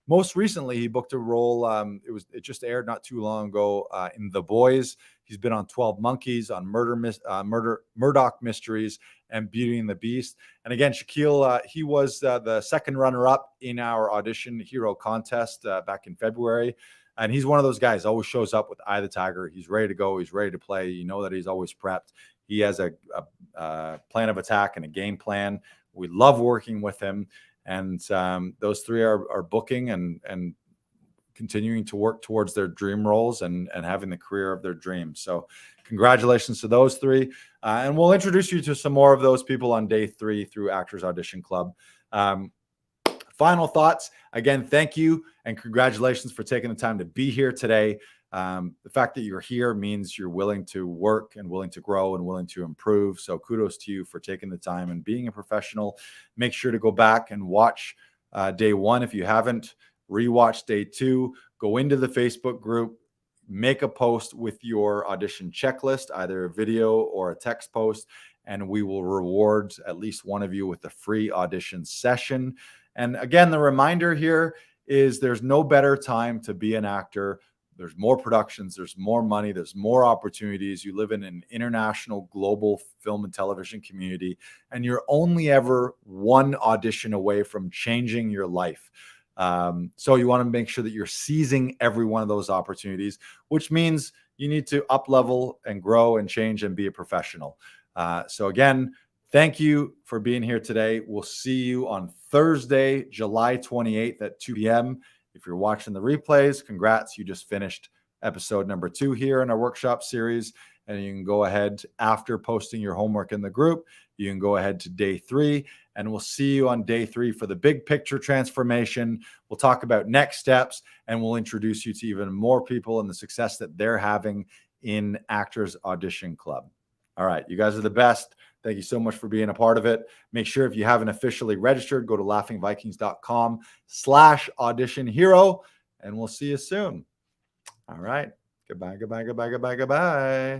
most recently, he booked a role. It just aired not too long ago in The Boys. He's been on 12 Monkeys, on Murdoch Mysteries, and Beauty and the Beast. And again, Shaquille, he was the second runner-up in our Audition Hero contest back in February. And he's one of those guys, always shows up with eye of the tiger. He's ready to go. He's ready to play. You know that he's always prepped. He has a plan of attack and a game plan. We love working with him. And those three are booking and continuing to work towards their dream roles and having the career of their dreams. So congratulations to those three. And we'll introduce you to some more of those people on day 3 through Actors Audition Club. Final thoughts. Again, thank you and congratulations for taking the time to be here today. The fact that you're here means you're willing to work and willing to grow and willing to improve. So kudos to you for taking the time and being a professional. Make sure to go back and watch day 1 if you haven't. Rewatch day 2. Go into the Facebook group. Make a post with your audition checklist, either a video or a text post, and we will reward at least one of you with a free audition session. And again, the reminder here is there's no better time to be an actor. There's more productions, there's more money, there's more opportunities. You live in an international, global film and television community, and you're only ever one audition away from changing your life. So you want to make sure that you're seizing every one of those opportunities, which means you need to up level and grow and change and be a professional. So again, thank you for being here today. We'll see you on Thursday, July 28th at 2 p.m. If you're watching the replays, congrats. You just finished episode number 2 here in our workshop series. And you can go ahead after posting your homework in the group. You can go ahead to day 3, and we'll see you on day 3 for the big picture transformation. We'll talk about next steps, and we'll introduce you to even more people and the success that they're having in Actors Audition Club. All right, you guys are the best. Thank you so much for being a part of it. Make sure if you haven't officially registered, go to laughingvikings.com/audition hero, and we'll see you soon. All right. Goodbye, goodbye, goodbye, goodbye, goodbye.